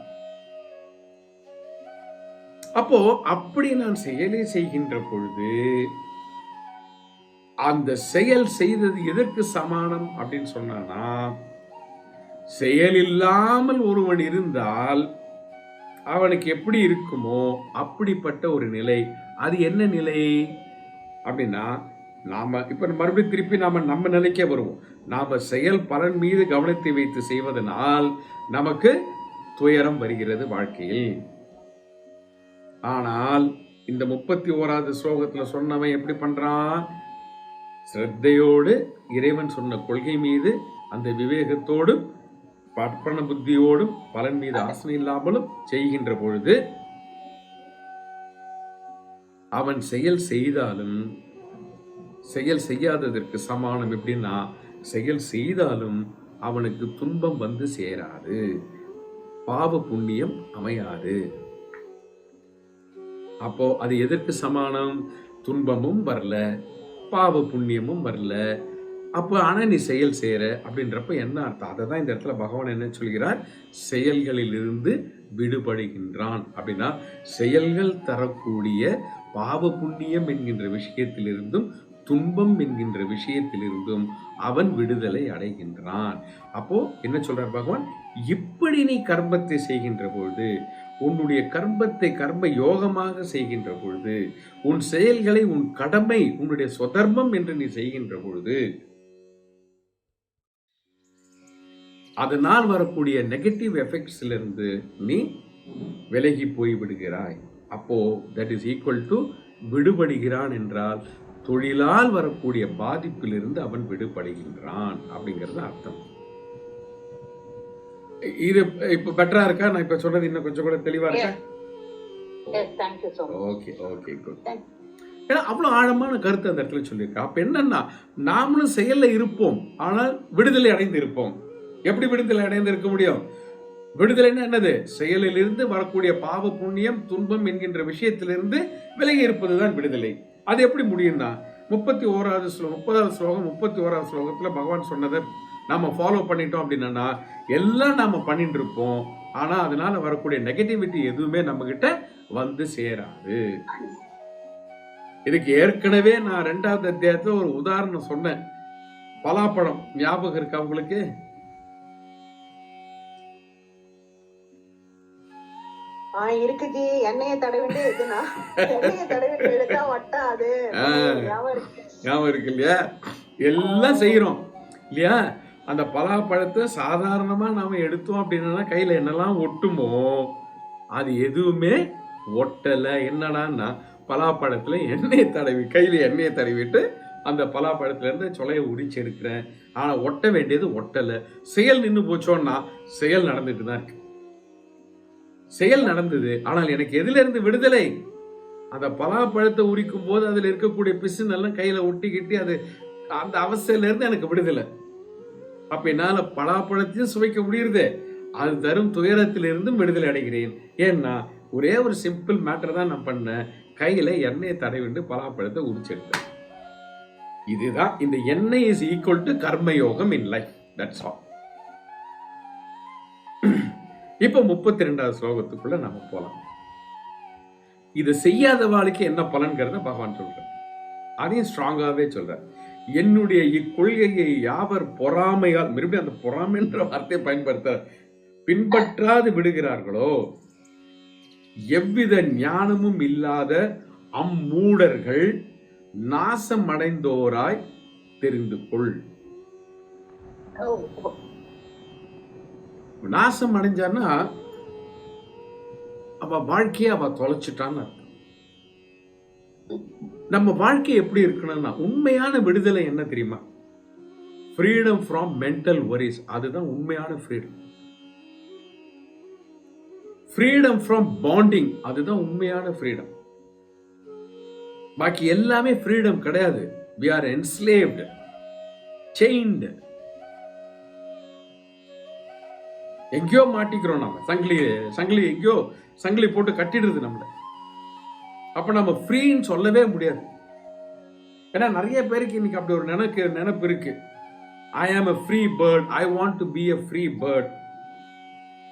அப்போ அப்படி நான் செயலை செய்கின்ற பொழுது அந்த செயல் செய்தது எதற்கு சமானம் அப்படின்னு சொன்னா, செயல் இல்லாமல் ஒருவன் இருந்தால் அவனுக்கு எப்படி இருக்குமோ அப்படிப்பட்ட ஒரு நிலை. அது என்ன நிலை அப்படின்னா, நாம இப்ப மறுபடியும் திருப்பி நம்ம நிலைக்கே வருவோம். நாம செயல் பலன் மீது கவனத்தை வைத்து செய்வதனால் நமக்கு துயரம் வருகிறது வாழ்க்கையில். ஆனால் இந்த 31வது ஸ்லோகத்துல சொன்னவன் எப்படி பண்றான்? ஸ்ரத்தையோடு இறைவன் சொன்ன கொள்கை மீது அந்த விவேகத்தோடும் பற்பன புத்தியோடும் பலன் மீது ஆசனை இல்லாமலும் செய்கின்ற பொழுது அவன் செயல் செய்தாலும் செயல் செய்யாததற்கு சமானம். எப்படின்னா, செயல் செய்தாலும் அவனுக்கு துன்பம் வந்து சேராது, பாவ புண்ணியம் அமையாது. அப்போ அது எதற்கு சமானம்? துன்பமும் வரல, பாவ புண்ணியமும் வரல. அப்போ ஆனா நீ செயல் செய்யற அப்படின்றப்ப என்ன அர்த்தம்? அதை தான் இந்த இடத்துல பகவான் என்ன சொல்கிறார்? செயல்களிலிருந்து விடுபடுகின்றான். அப்படின்னா செயல்கள் தரக்கூடிய பாவ புண்ணியம் என்கின்ற விஷயத்திலிருந்தும் துன்பம் என்கின்ற விஷயத்திலிருந்தும் அவன் விடுதலை அடைகின்றான். அப்போ என்ன சொல்றார் பகவான்? இப்படி நீ கர்மத்தை செய்கின்ற பொழுது, உன்னுடைய கர்மத்தை கர்ம யோகமாக செய்கின்ற பொழுது, உன் செயல்களை உன் கடமை உன்னுடைய சொதர்மம் என்று நீ செய்கின்ற பொழுது, அதனால் வரக்கூடிய நெகட்டிவ் எஃபெக்ட்ஸ்ல இருந்து நீ விலகி போய் விடுகிறாய். அப்போ தட் இஸ் ஈக்குவல் டு விடுபடுகிறான் என்றால் தொழிலால் வரக்கூடிய பாதிப்பிலிருந்து அவன் விடுபடுகின்றான் அப்படிங்கிறது அர்த்தம். இது இப்ப பெட்டரா இருக்கா? நான் இப்ப சொன்னது இன்னும் கொஞ்சம் கூட தெளிவா இருக்கா? Okay okay good. ஏன்னா அவ்வளவு ஆழமான கருத்து அந்த இடத்துல சொல்லியிருக்கா. அப்ப என்னன்னா, நாமளும் செயல்ல இருப்போம், ஆனால் விடுதலை அடைந்து இருப்போம். எப்படி விடுதலை அடைந்து இருக்க முடியும்? விடுதலைன்னா என்னது? செயலிலிருந்து வரக்கூடிய பாவ புண்ணியம் துன்பம் என்கின்ற விஷயத்திலிருந்து விலகி இருப்பதுதான் விடுதலை. அது எப்படி முடியும்னா, 30வது ஸ்லோகம் 31வது ஸ்லோகத்துல பகவான் சொன்னதை நாம ஃபாலோ பண்ணிட்டோம் அப்படின்னா எல்லாம் நாம பண்ணிட்டு இருப்போம். ஆனா அதனால வரக்கூடிய நெகட்டிவிட்டி எதுவுமே நம்ம கிட்ட வந்து சேராது. இதுக்கு ஏற்கனவே நான் 2வது அத்தியாயத்துல ஒரு உதாரணம் சொன்னேன். பலாப்பழம் ஞாபகம் இருக்கா உங்களுக்கு? இருக்குஜி. எண்ணெயை தடவிட்டு எதுனா எண்ணெயை தடவிட்டு எடுத்தா வட்டாது. ஞாபகம் இருக்கு இல்லையா? எல்லாம் செய்யறோம் இல்லையா? அந்த பலாப்பழத்தை சாதாரணமா நாம எடுத்தோம் அப்படின்னா கையில என்னெல்லாம் ஒட்டுமோ அது எதுவுமே ஒட்டல. என்னடான்னா, பலாப்பழத்துல எண்ணெயை தடவி கையில எண்ணெயை தடவிட்டு அந்த பலாப்பழத்துல இருந்து சொலையை உரிச்சு எடுக்கிறேன். ஆனா ஒட்ட வேண்டியது ஒட்டல. செயல் நின்று போச்சோன்னா செயல் நடந்துட்டு தான் இருக்கு. செயல் நடந்தது, ஆனால் எனக்கு எதுல இருந்து விடுதலை? அந்த பலாப்பழத்தை உரிக்கும் போது அதுல இருக்கக்கூடிய பிசுன் எல்லாம் கையில ஒட்டிக்கிட்டு அது அந்த அவஸ்தையில இருந்து எனக்கு விடுதலை. அப்ப என்னால பலாப்பழத்தையும் சுவைக்க முடியுது, அது தரும் துயரத்திலிருந்தும் விடுதலை அடைகிறேன். ஏன்னா ஒரே ஒரு சிம்பிள் மேட்டர் தான் நான் பண்ணேன். கையில எண்ணெயை தடவிட்டு பலாப்பழத்தை உரிச்செடுத்தேன். இதுதான் இந்த எண்ணெய் இஸ் ஈக்குவல் டு கர்மயோகம் இன் லைஃப். That's all. இப்ப 32வது ஸ்லோகத்துக்குள்ள நாம போலாம். இது செய்யாத வாழ்க்கை என்ன பலன்கிறத பகவான் சொல்ற. அதையும் ஸ்ட்ராங்காவே சொல்ற. என்னுடைய இக்கொள்கையை யாவர் பொறாமையால், மறுபடியும் அந்த பொறாமைன்ற வார்த்தையை பயன்படுத்த, பின்பற்றாது விடுகிறார்களோ எவ்வித ஞானமும் இல்லாத அம்மூடர்கள் நாசம் அடைந்தோராய் தெரிந்து கொள். நாசம் அடைஞ்சான்னா அவ வாழ்க்கைய அவ தொலைச்சிட்டான்னு. நம்ம வாழ்க்கை எப்படி இருக்கணும்னா, உண்மையான விடுதலை என்ன தெரியுமா? Freedom from mental worries. அதுதான் உண்மையான ஃப்ரீடம். ஃப்ரீடம் ஃப்ரம் பாண்டிங், அதுதான் உண்மையான ஃப்ரீடம். பாக்கி எல்லாமே ஃப்ரீடம் கிடையாது. we are enslaved, chained. எங்கேயோ மாட்டிக்கிறோம். நாம சங்கிலி எங்கேயோ சங்கிலி போட்டு கட்டிடுது நம்மள. அப்ப நம்ம ஃப்ரீன்னு சொல்லவே முடியாது. ஏன்னா நிறைய பேருக்கு இன்னைக்கு அப்படி ஒரு நினைப்பு இருக்கு. I am a free bird, I want to be a free bird.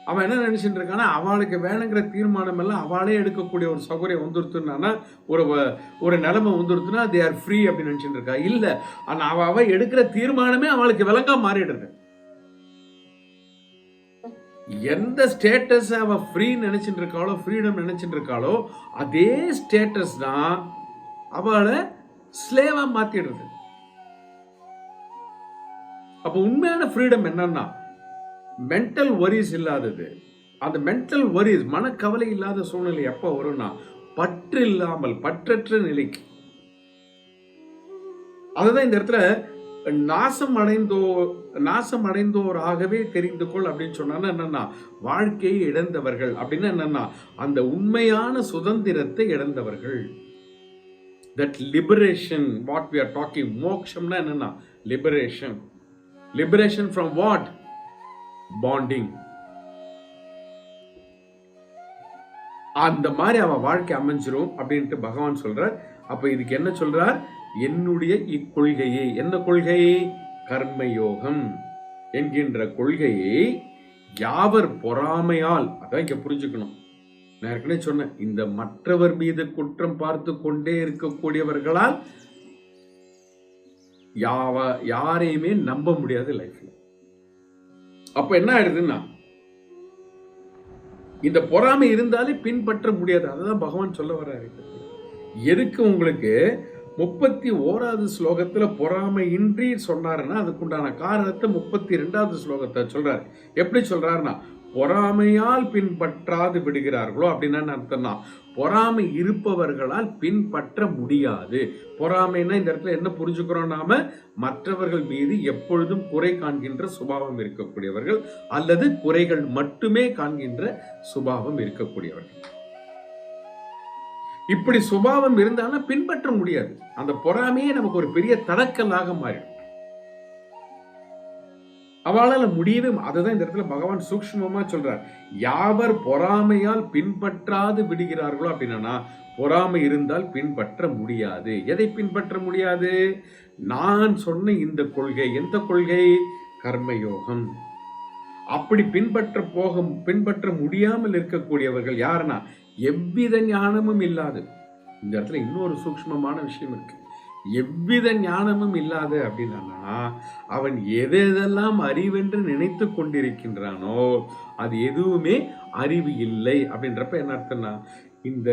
அவன் என்ன நினைச்சிட்டு இருக்கானா, அவளுக்கு வேணுங்கிற தீர்மானம் எல்லாம் அவளே எடுக்கக்கூடிய ஒரு சௌகரியம் வந்துருத்துனா, ஒரு நிலைமை வந்துருத்துனா they are free அப்படின்னு நினைச்சிட்டு இருக்கா. இல்ல, ஆனா அவ எடுக்கிற தீர்மானமே அவளுக்கு விலங்கா மாறிடுது. எந்த ஸ்டேட்டஸ் அவ ஃப்ரீ நினைச்சிட்டு இருக்காளோ, ஃப்ரீடம் நினைச்சிட்டு இருக்காளோ, அதே ஸ்டேட்டஸ் தான் அவளை ஸ்லேவா மாத்திடுறது. அப்ப உண்மையான ஃப்ரீடம் என்னன்னா, மென்டல் வரிஸ் இல்லாதது. அந்த மென்டல் வரிஸ், மனக்கவலை இல்லாத சூழ்நிலை எப்ப வரும்னா, பற்று இல்லாமல் பற்றற்ற நிலைக்கு. அதுதான் இந்த இடத்துல நாசம் அடைந்தோராகவே தெரிந்து கொள் அப்படின்னு சொன்னா என்னன்னா, வாழ்க்கையை இழந்தவர்கள் அப்படின்னு என்னன்னா, அந்த உண்மையான சுதந்திரத்தை இழந்தவர்கள். That liberation, what we are talking, மோட்சம்னா என்னன்னா liberation. Liberation from what? Bonding. அந்த மாதிரி அவ வாழ்க்கை அமைஞ்சிரும் அப்படின்ட்டு பகவான் சொல்றார். அப்ப இதுக்கு என்ன சொல்றார்? என்னுடைய இக்கொள்கையை, என்ன கொள்கையை? கர்மயோகம் என்கின்ற கொள்கையை யாவர் பொறாமையால், அதான் இங்க புரிஞ்சுக்கணும். நான் ஏற்கனவே சொன்னேன், இந்த மற்றவர் மீது குற்றம் பார்த்து கொண்டே இருக்கக்கூடியவர்களால் யாரையுமே நம்ப முடியாது லைஃப்ல. அப்ப என்ன ஆயிடுதுன்னா, இந்த பொறாமை இருந்தாலே பின்பற்ற முடியாது. அதுதான் பகவான் சொல்ல வர்றாரு. எதுக்கு உங்களுக்கு 31வது ஸ்லோகத்துல பொறாமை இன்றி சொன்னாருன்னா, அதுக்குண்டான காரணத்தை 32வது ஸ்லோகத்தை சொல்றாரு. எப்படி சொல்றாருன்னா, பொறாமையால் பின்பற்றாது விடுகிறார்களோ அப்படின்னா அர்த்தம்னா, பொறாமை இருப்பவர்களால் பின்பற்ற முடியாது. பொறாமைன்னா இந்த இடத்துல என்ன புரிஞ்சுக்கிறோம் நாம? மற்றவர்கள் மீது எப்பொழுதும் குறை காண்கின்ற சுபாவம் இருக்கக்கூடியவர்கள், அல்லது குறைகள் மட்டுமே காண்கின்ற சுபாவம் இருக்கக்கூடியவர்கள். இப்படி சுபாவம் இருந்தாலும் பின்பற்ற முடியாது. அந்த பொறாமையே நமக்கு ஒரு பெரிய தடக்கலாக மாறிடும். அவளால முடியவே. அதுதான் இந்த இடத்துல பகவான் சூக்ஷ்மமா சொல்றார். யாவர் பொறாமையால் பின்பற்றாது விடுகிறார்களோ அப்படின்னா, பொறாமை இருந்தால் பின்பற்ற முடியாது. எதை பின்பற்ற முடியாது? நான் சொன்ன இந்த கொள்கை. எந்த கொள்கை? கர்மயோகம். அப்படி பின்பற்ற முடியாமல் இருக்கக்கூடியவர்கள் யாருன்னா, எவ்வித ஞானமும் இல்லாது. இந்த இடத்துல இன்னொரு சூக்ஷ்மமான விஷயம் இருக்கு. எவ்வித ஞானமும் இல்லாத அப்படின்னா, அவன் எதெல்லாம் அறிவென்று நினைத்து கொண்டிருக்கின்றானோ அது எதுவுமே அறிவு இல்லை. அப்படின்றப்ப என்ன அர்த்தம்னா, இந்த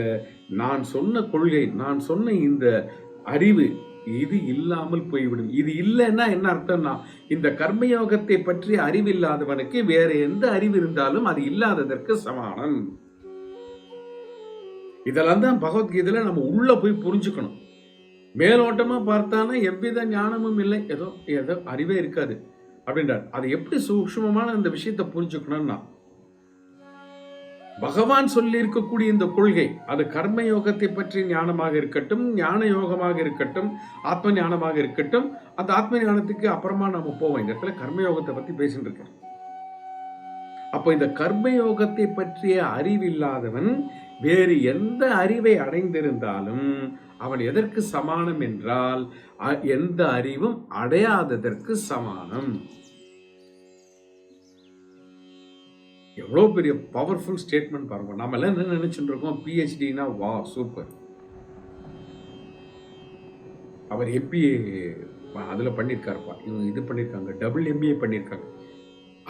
நான் சொன்ன கொள்கை, நான் சொன்ன இந்த அறிவு, இது இல்லாமல் போய்விடும். இது இல்லைன்னா என்ன அர்த்தம்னா, இந்த கர்மயோகத்தை பற்றி அறிவில்லாதவனுக்கு வேற எந்த அறிவு இருந்தாலும் அது இல்லாததற்கு சமானம். இதெல்லாம் தான் பகவத்கீதையில நம்ம உள்ள போய் புரிஞ்சுக்கணும். மேலோட்டமா பார்த்தானா எவ்வித ஞானமும் இல்லை, ஏதோ அறிவே இருக்காது அப்படின்றார். அது எப்படி சூக்ஷ்மமான அந்த விஷயத்தை புரிஞ்சுக்கணும்னா, பகவான் சொல்லி இருக்கக்கூடிய இந்த கொள்கை, அது கர்ம யோகத்தை பற்றி ஞானமாக இருக்கட்டும், ஞான யோகமாக இருக்கட்டும், ஆத்ம ஞானமாக இருக்கட்டும், அந்த ஆத்ம ஞானத்துக்கு அப்புறமா நம்ம போவோம். இந்த இடத்துல கர்மயோகத்தை பத்தி பேசிட்டு இருக்கேன். அப்போ இந்த கர்மயோகத்தை பற்றிய அறிவில்லாதவன் வேறு எந்த அறிவை அடைந்திருந்தாலும் அவன் எதற்கு சமானம் என்றால், எந்த அறிவும் அடையாததற்கு சமானம். எவ்வளவு பெரிய பவர்ஃபுல் ஸ்டேட்மெண்ட் பாருங்க. நாம எல்லாம் என்ன நினைச்சுட்டு இருக்கோம்? பிஹெச்டினா வா சூப்பர். அவர் எம்பிஏ அதுல பண்ணிருக்காருப்பா, இவங்க இது பண்ணிருக்காங்க, டபுள் எம்பிஏ பண்ணிருக்காங்க.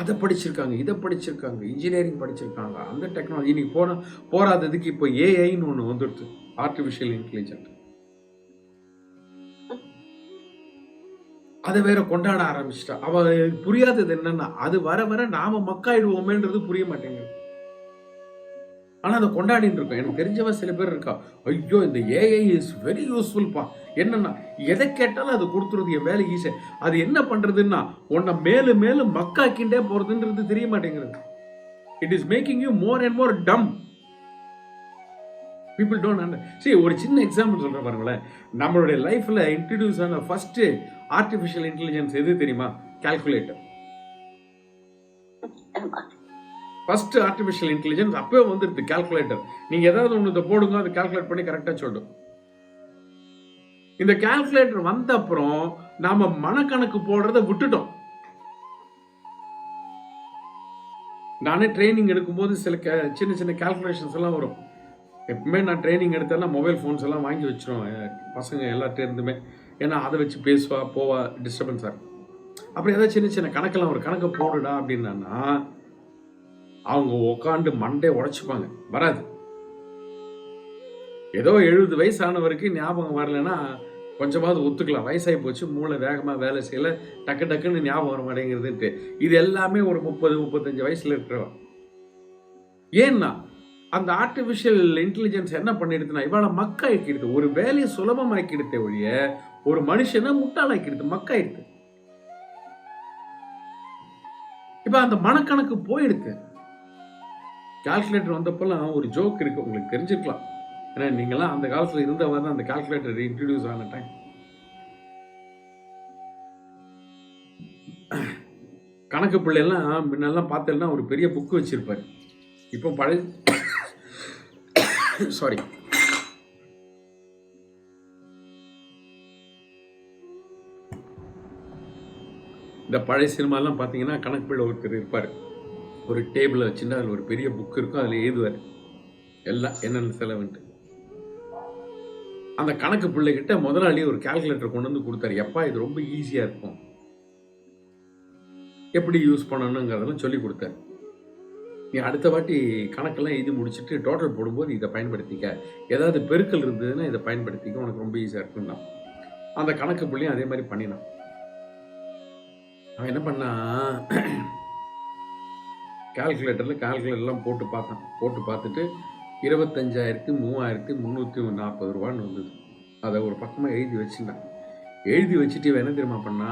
அதை படிச்சிருக்காங்க, இதை படிச்சிருக்காங்க, இன்ஜினியரிங் படிச்சிருக்காங்க, அந்த டெக்னாலஜி இன்னைக்கு போராததுக்கு இப்போ ஏஐன்னு ஒன்று வந்துடுது, ஆர்டிஃபிஷியல் இன்டெலிஜென்ட். அதை வேற கொண்டாட ஆரம்பிச்சிட்டா. அவ புரியாதது என்னன்னா, அது வர வர நாம மக்காயிடுவோமேன்றது புரிய மாட்டேங்குது. ஆனா அதை கொண்டாடிட்டு இருக்கோம். எனக்கு தெரிஞ்சவ சில பேர் இருக்கா, ஐயோ இந்த ஏஐ இஸ் வெரி யூஸ்ஃபுல்பா. என்னன்னா எதை கேட்டாலும் அது கொடுத்துருது, என் வேலை ஈஸி. அது என்ன பண்றதுன்னா உன்னை மேலும் மேலும் மக்காக்கிண்டே போறதுன்றது தெரிய மாட்டேங்கிறது. It is making you more and more dumb. People don't understand. சரி, ஒரு சின்ன எக்ஸாம்பிள் சொல்றேன் பாருங்களேன். நம்மளுடைய லைஃப்ல இன்ட்ரடியூஸ் ஆன ஃபர்ஸ்ட் ஆர்டிஃபிஷியல் இன்டெலிஜென்ஸ் எது தெரியுமா? கால்குலேட்டர். ஃபர்ஸ்ட் ஆர்டிஃபிஷியல் இன்டெலிஜென்ஸ் அப்பவே வந்துருது, கால்குலேட்டர். நீங்க ஏதாவது ஒன்று போடுங்க, அது கால்குலேட் பண்ணி கரெக்டா சொல்லும். இந்த கால்குலேட்டர் வந்த அப்புறம் நாம மனக்கணக்கு போடுறத விட்டுட்டோம். நானே ட்ரைனிங் எடுக்கும்போது சில சின்ன சின்ன கால்குலேஷன்ஸ் எல்லாம் வரும். எப்பவுமே நான் ட்ரைனிங் எடுத்தேன்னா மொபைல் ஃபோன்ஸ் எல்லாம் வாங்கி வச்சிருவேன் பசங்க எல்லார்ட்டே இருந்துமே. ஏன்னா அதை வச்சு பேசுவா போவா, டிஸ்டர்பன்ஸாக இருக்கும். அப்புறம் ஏதாவது சின்ன சின்ன கணக்கெல்லாம் ஒரு கணக்கை போடுடா அப்படின்னா அவங்க உட்காந்து மண்டே உடைச்சுப்பாங்க, வராது. ஏதோ 70 வயசானவருக்கு ஞாபகம் வரலன்னா கொஞ்சமாவது ஒத்துக்கலாம், வயசாகி போச்சு, மூளை வேகமாக வேலை செய்யல, டக்கு டக்குன்னு ஞாபகம் வர மாட்டேங்கிறதுன்ட்டு. இது எல்லாமே ஒரு 30-35 வயசுல இருக்கிறவன். ஏன்னா அந்த ஆர்டிஃபிஷியல் இன்டெலிஜென்ஸ் என்ன பண்ணிடுதுன்னா இவளை மக்காக்கிடுது, ஒரு வேலையை சுலபமாக்கிடுதே ஒழிய ஒரு மனுஷனை முட்டாளாக்கிடுது, மக்காயிடுது. இப்ப அந்த மனக்கணக்கு போயிடுது. கால்குலேட்டர் வந்தப்பெல்லாம் ஒரு ஜோக் இருக்கு, உங்களுக்கு தெரிஞ்சிருக்கலாம். ஏன்னா நீங்களாம் அந்த காலத்துல இருந்தவங்க தான் அந்த கால்குலேட்டர் இன்ட்ரடியூஸ் ஆன டைம். கணக்கு பிள்ளைலாம் முன்னெல்லாம் பார்த்தேன்னா ஒரு பெரிய புக்கு வச்சிருப்பாரு. இப்போ பழைய சாரி இந்த பழைய சினிமாலாம் பார்த்தீங்கன்னா கணக்கு பிள்ளை ஒருத்தர் இருப்பார். ஒரு டேபிளை வச்சுன்னா அதில் ஒரு பெரிய புக் இருக்கும், அதில் எழுதுவார் எல்லாம் என்னென்ன செலவுன்ட்டு. அந்த கணக்கு பிள்ளைகிட்ட முதலாளி ஒரு கால்குலேட்டர் கொண்டு வந்து கொடுத்தாரு. எப்பா இது ரொம்ப ஈஸியாக இருக்கும், எப்படி யூஸ் பண்ணணுங்கிறதெல்லாம் சொல்லி கொடுத்தாரு. நீ அடுத்த வாட்டி கணக்கெல்லாம் எழுதி முடிச்சுட்டு டோட்டல் போடும்போது இதை பயன்படுத்திக்க, ஏதாவது பெருக்கல் இருந்ததுன்னா இதை பயன்படுத்திக்க, உனக்கு ரொம்ப ஈஸியாக இருக்குன்னா. அந்த கணக்கு பிள்ளையும் அதே மாதிரி பண்ணினான். அவன் என்ன பண்ணா, கால்குலேட்டர்லாம் போட்டு பார்த்தான். போட்டு பார்த்துட்டு 25,3340 ரூபான்னு வந்தது. அதை ஒரு பக்கமாக எழுதி வச்சுட்டான். எழுதி வச்சுட்டு இவன் என்ன தெரியுமா பண்ணா,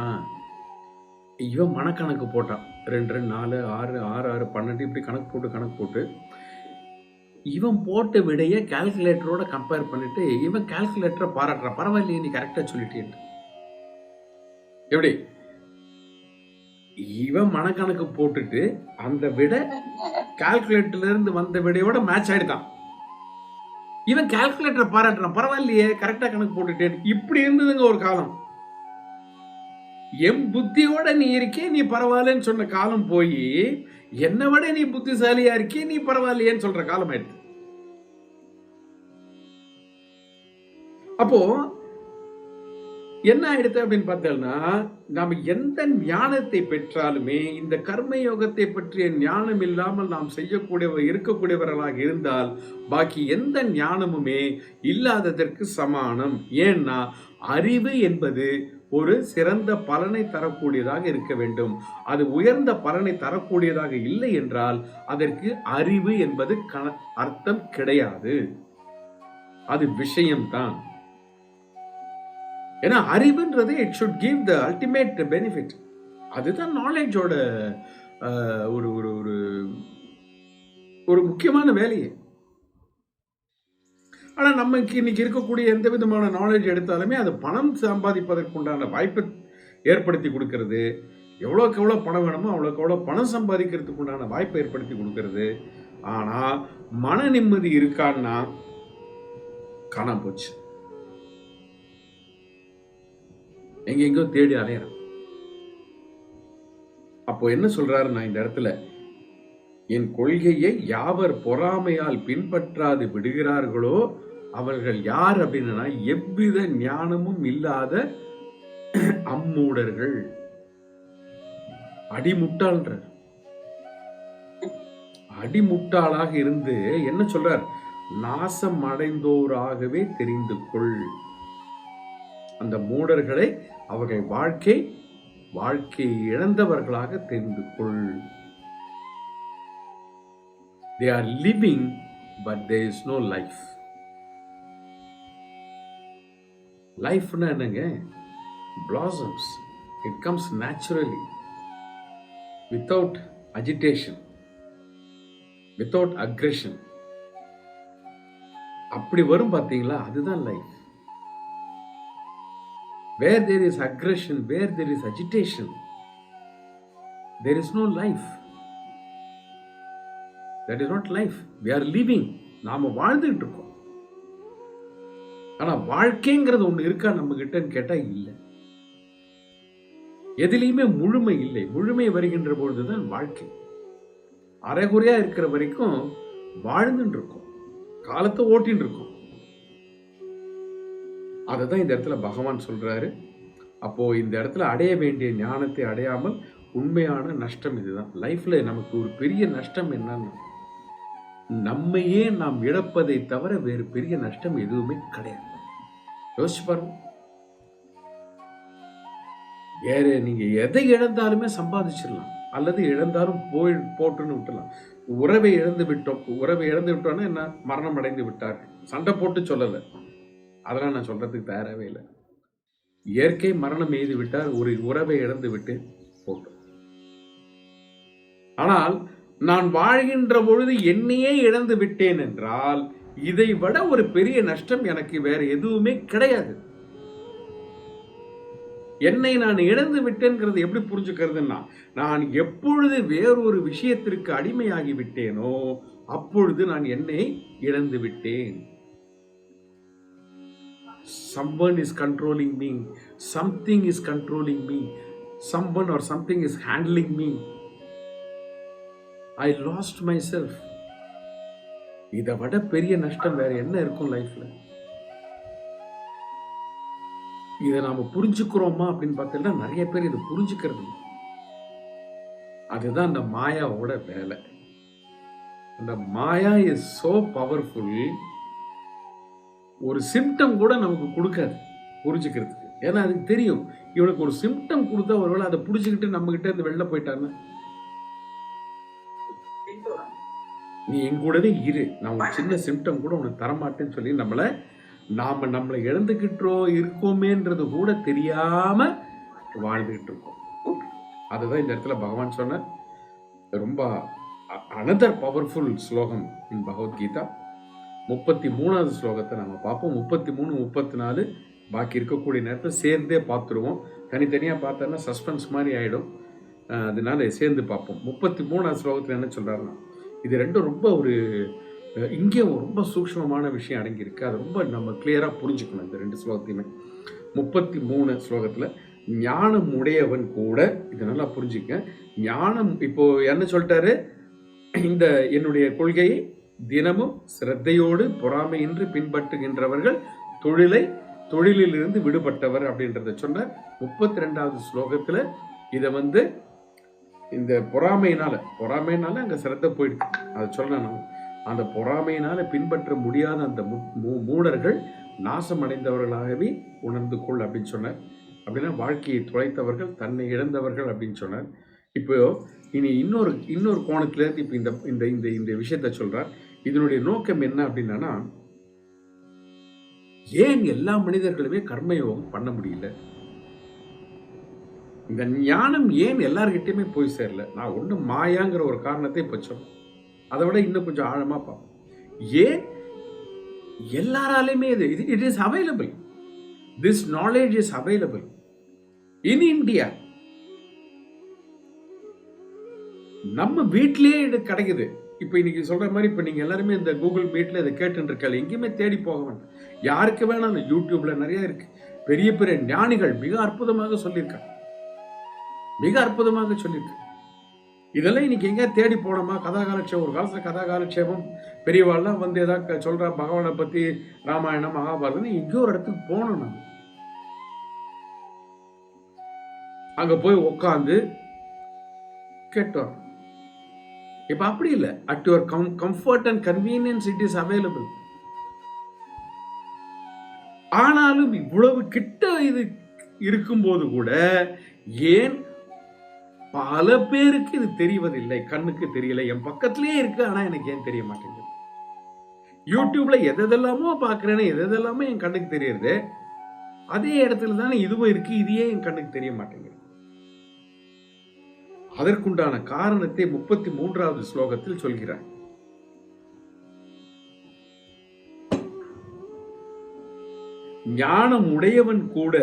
இவன் மனக்கணக்கு போட்டான். 2 2 4 6 6 6 12 இப்படி கணக்கு போட்டு இவன் போட்ட விடையை கால்குலேட்டரோட கம்பேர் பண்ணிட்டு இவன் கால்குலேட்டரை பாராட்டுறான். பரவாயில்லையே நீ கரெக்டா சொல்லிட்டேன். எப்படி இவன் மனக்கணக்கு போட்டுட்டு அந்த விடை கால்குலேட்டர்ல இருந்து வந்த விடையோட மேட்ச் ஆயிடுதான். இவன் கால்குலேட்டரை பாராட்டுறான், பரவாயில்லையே கரெக்டா கணக்கு போட்டுட்டேன். இப்படி இருந்ததுங்க ஒரு காலம். என் புத்தியோட நீ இருக்கே நீ பரவாயில்லன்னு சொன்ன காலம் போய் என்னை விட நீ புத்திசாலியா இருக்கே நீ பரவாயில்லையேன்னு சொல்ற காலம் ஆயிடுது. அப்போ என்ன ஆயிடுது அப்படின்னு பார்த்தோம்னா, நாம எந்த ஞானத்தை பெற்றாலுமே இந்த கர்மயோகத்தை பற்றிய ஞானம் இல்லாமல் நாம் இருக்கக்கூடியவர்களாக இருந்தால் பாக்கி எந்த ஞானமுமே இல்லாததற்கு சமானம். ஏன்னா அறிவு என்பது ஒரு சிறந்த பலனை தரக்கூடியதாக இருக்க வேண்டும். அது உயர்ந்த பலனை தரக்கூடியதாக இல்லை என்றால் அதற்கு அறிவு என்பது அர்த்தம் கிடையாது, அது விஷயம்தான். ஏன்னா அறிவுன்றது it should give the ultimate benefit. அதுதான் நாலேஜோட ஒரு ஒரு ஒரு முக்கியமான வேலையே. ஆனா நமக்கு இன்னைக்கு இருக்கக்கூடிய எந்த விதமான நாலேஜ் எடுத்தாலுமே அது பணம் சம்பாதிப்பதற்கு உண்டான வாய்ப்பை ஏற்படுத்தி கொடுக்கறது. எவ்வளோக்கு எவ்வளோ பணம் வேணுமோ அவ்வளோக்கு எவ்வளோ பணம் சம்பாதிக்கிறதுக்கு உண்டான வாய்ப்பை ஏற்படுத்தி கொடுக்கறது. ஆனா மன நிம்மதி இருக்கான்னா காணாம போச்சு, எங்கெங்கோ தேடி அலையறான். அப்போ என்ன சொல்றாரு, நான் இந்த இடத்துல என் கொள்கையை யாவர் பொறாமையால் பின்பற்றாது விடுகிறார்களோ அவர்கள் யார் அப்படின்னா எவ்வித ஞானமும் இல்லாத அம்மூடர்கள், அடிமுட்டாள்ன்ற. அடிமுட்டாளாக இருந்து என்ன சொல்றார்? நாசம் அடைந்தோராகவே தெரிந்து கொள். அந்த மூடர்களை அவர்கள் வாழ்க்கை இழந்தவர்களாக தெரிந்து கொள். They are living, but there is no life. லைஃப்னா என்னங்க? blossoms. It comes naturally, without agitation, without aggression. அப்படி வரும் பாத்தீங்களா? அதுதான் life. Where there is aggression, where there is agitation, there is no life. That is not life. We are living. நாம வாழ்ந்துட்டு இருக்கோம். ஆனா வாழ்க்கைங்கிறது ஒண்ணு இருக்கா நம்ம கிட்டன்னு கேட்டா இல்லை. எதிலையுமே முழுமை இல்லை. முழுமை வருகின்ற பொழுதுதான் வாழ்க்கை. அரைகுறையா இருக்கிற வரைக்கும் வாழ்ந்துட்டு இருக்கோம், காலத்தை ஓட்டின்னு இருக்கோம். அததான் இந்த இடத்துல பகவான் சொல்றாரு. அப்போ இந்த இடத்துல அடைய வேண்டிய ஞானத்தை அடையாமல் உண்மையான நஷ்டம் இதுதான். லைஃப்ல நமக்கு ஒரு பெரிய நஷ்டம் என்னன்னா, நம்மையே நாம் இழப்பதை தவிர வேறு பெரிய நஷ்டம் எதுவுமே கிடையாது. யோசிச்சு பாருங்க. வேற நீங்க எதை இழந்தாலுமே சம்பாதிச்சிடலாம், அல்லது இழந்தாலும் போட்டுன்னு விட்டுலாம். உறவை இழந்து விட்டோம்னா என்ன? மரணம் அடைந்து விட்டார்கள். சண்டை போட்டு சொல்லல, அதெல்லாம் நான் சொல்றதுக்கு தயாராகவே இல்லை. இயற்கை மரணம் எய்து விட்டார், ஒரு உறவை இழந்து விட்டு போட்டோம். ஆனால் நான் வாழ்கின்ற பொழுது என்னையே இழந்து விட்டேன் என்றால் இதை விட ஒரு பெரிய நஷ்டம் எனக்கு வேற எதுவுமே கிடையாது. என்னை நான் இழந்து விட்டேன்கிறது எப்படி புரிஞ்சுக்கிறதுன்னா, நான் எப்பொழுது வேறொரு விஷயத்திற்கு அடிமையாகி விட்டேனோ அப்பொழுது நான் என்னை இழந்து விட்டேன். Someone is controlling me, something is controlling me, someone or something is handling me. I lost myself. இதை விட பெரிய நஷ்டம் வேற என்ன இருக்கும் லைஃப்ல? இதை நாம புரிஞ்சுக்கிறோமா அப்படின்னு பார்த்தீங்கன்னா நிறைய பேர் இதை புரிஞ்சுக்கிறது. அதுதான் அந்த மாயாவோட வேலை. அந்த மாயா இஸ் சோ பவர்ஃபுல். ஒரு சிம்டம் கூட நமக்கு கொடுக்காது புரிஞ்சுக்கிறதுக்கு. ஏன்னா அதுக்கு தெரியும், இவனுக்கு ஒரு சிம்டம் கொடுத்தா ஒருவேளை அதை புடிச்சுக்கிட்டு நம்ம கிட்ட இருந்து வெளில போயிட்டான்னு, நீ என் கூடவே இரு, நான் ஒரு சின்ன சிம்டம் கூட உனக்கு தரமாட்டேன்னு சொல்லி நம்மளை இருக்கோமேன்றது கூட தெரியாம வாழ்ந்துகிட்டு இருக்கோம். அதுதான் இந்த இடத்துல பகவான் சொன்ன ரொம்ப அனதர் பவர்ஃபுல் ஸ்லோகம் இன் பகவத்கீதா. 33வது ஸ்லோகத்தை நம்ம பார்ப்போம். 33, 34 பாக்கி இருக்கக்கூடிய நேரத்தை சேர்ந்தே பார்த்துருவோம். தனித்தனியாக பார்த்தோன்னா சஸ்பென்ஸ் மாதிரி ஆகிடும். அதனால சேர்ந்து பார்ப்போம். 33வது ஸ்லோகத்தில் என்ன சொல்கிறாருன்னா, இது ரெண்டும் ரொம்ப இங்கே ரொம்ப சூக்ஷ்மமான விஷயம் அடங்கியிருக்கு. அது ரொம்ப நம்ம கிளியராக புரிஞ்சுக்கணும் இந்த ரெண்டு ஸ்லோகத்தையுமே. 33 ஸ்லோகத்தில் ஞானம் உடையவன் கூட, இது நல்லா புரிஞ்சுக்க. ஞானம் இப்போ என்ன சொல்லிட்டாரு? இந்த என்னுடைய கொள்கையை தினமும் சிரத்தையோடு பொறாமையின்றி பின்பற்றுகின்றவர்கள் தொழிலிலிருந்து விடுபட்டவர் அப்படின்றத சொன்ன 32வது ஸ்லோகத்துல இதை இந்த பொறாமையினால அங்க சிரத்தை போயிடுச்சு. அதை சொல்ல அந்த பொறாமையினால பின்பற்ற முடியாத அந்த மூடர்கள் நாசம் அடைந்தவர்களாகவே உணர்ந்து கொள் அப்படின்னு சொன்னார். அப்படின்னா வாழ்க்கையை தொலைத்தவர்கள், தன்னை இழந்தவர்கள் அப்படின்னு சொன்னார். இப்போ இனி இன்னொரு கோணத்துல இப்ப இந்த விஷயத்த சொல்றார். இதனுடைய நோக்கம் என்ன அப்படின்னா, ஏன் எல்லா மனிதர்களுமே கர்மயோகம் பண்ண முடியல? இந்த ஞானம் ஏன் எல்லார்கிட்டயுமே போய் சேரல? நான் ஒண்ணு மாயாங்கிற ஒரு காரணத்தை பச்சோம். அதை விட இன்னும் கொஞ்சம் ஆழமா பார்ப்போம். ஏன் எல்லாராலையுமே it is available. This knowledge is available in India. நம்ம வீட்டிலேயே இது கிடைக்குது. இப்போ இன்னைக்கு சொல்ற மாதிரி இப்போ நீங்க எல்லாருமே இந்த கூகுள் மீட்ல இதை கேட்டு இருக்காங்க. எங்கேயுமே தேடி போக வேண்டாம். யாருக்கு வேணாலும் யூடியூப்ல நிறைய இருக்கு. பெரிய பெரிய ஞானிகள் மிக அற்புதமாக சொல்லியிருக்காங்க. இதெல்லாம் இன்னைக்கு எங்க தேடி போனோமா? கதாகாலட்சேபம். ஒரு காலத்துல கதாகாலட்சேபம் பெரியவாள்லாம் ஏதாவது சொல்ற பகவானை பத்தி, ராமாயணம் மகாபாரதம், எங்கேயோ ஒரு இடத்துக்கு போனோம். நம்ம அங்க போய் உட்காந்து கேட்டோம். இப்ப அப்படி இல்லை. At your comfort and convenience it is available. ஆனாலும் இவ்வளவு கிட்ட இது இருக்கும்போது கூட ஏன் பல பேருக்கு இது தெரிவதில்லை? கண்ணுக்கு தெரியல. என் பக்கத்திலேயே இருக்கு, ஆனா எனக்கு ஏன் தெரிய மாட்டேங்குது? யூடியூப்ல எதெல்லாமோ பாக்குறேன்னு, எதெல்லாமோ என் கண்ணுக்கு தெரியுது, அதே இடத்துல தானே இதுவும் இருக்கு, இதையே என் கண்ணுக்கு தெரிய மாட்டேங்குது. அதற்குண்டான காரணத்தை 33வது ஸ்லோகத்தில் சொல்கிறார். ஞானம் உடையவன் கூட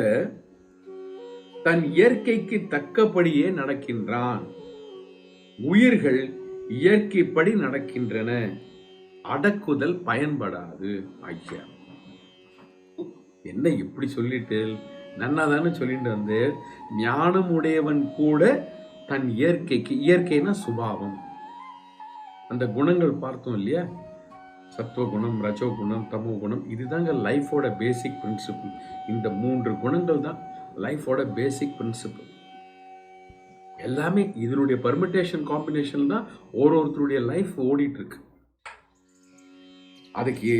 தன் இயற்கைக்கு தக்கபடியே நடக்கின்றான். உயிர்கள் இயற்கைப்படி நடக்கின்றன, அடக்குதல் பயன்படாது. ஐயா, என்ன இப்படி சொல்லிட்டு நன்னாதானே சொல்லிட்டு வந்து, ஞானம் உடையவன் கூட தன் இயற்கைக்கு, இயற்கைனா சுபாவம், அந்த குணங்கள் பார்த்தோம் இல்லையா, சத்துவ குணம், ரஜோ குணம், தமோ குணம், இதுதாங்க லைஃபோட பேசிக் பிரின்சிபிள். இந்த 3 குணங்கள் தான் லைஃபோட பேசிக் பிரின்சிபிள். எல்லாமே இதனுடைய பெர்மிட்டேஷன் காம்பினேஷன் தான் ஒருத்தருடைய லைஃப் ஓடிட்டு இருக்கு. அதுக்கு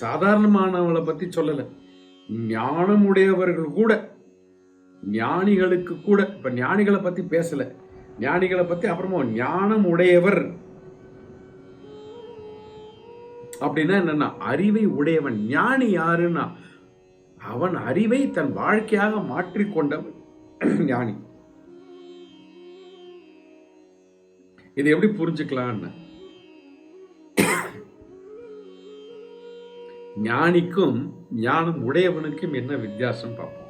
சாதாரணமானவங்களை பத்தி சொல்லல, ஞானமுடையவர்கள் கூட, ஞானிகளுக்கு கூட, இப்ப ஞானிகளை பத்தி பேசல, ஞானிகளை பத்தி அப்புறமா ஞானம் உடையவர் அப்படின்னா என்னன்னா அறிவை உடையவன். ஞானி யாருன்னா அவன் அறிவை தன் வாழ்க்கையாக மாற்றிக்கொண்டவன் ஞானி. இது எப்படி புரிஞ்சுக்கலான்னு, ஞானிக்கும் ஞானம் உடையவனுக்கும் என்ன வித்தியாசம் பார்ப்போம்.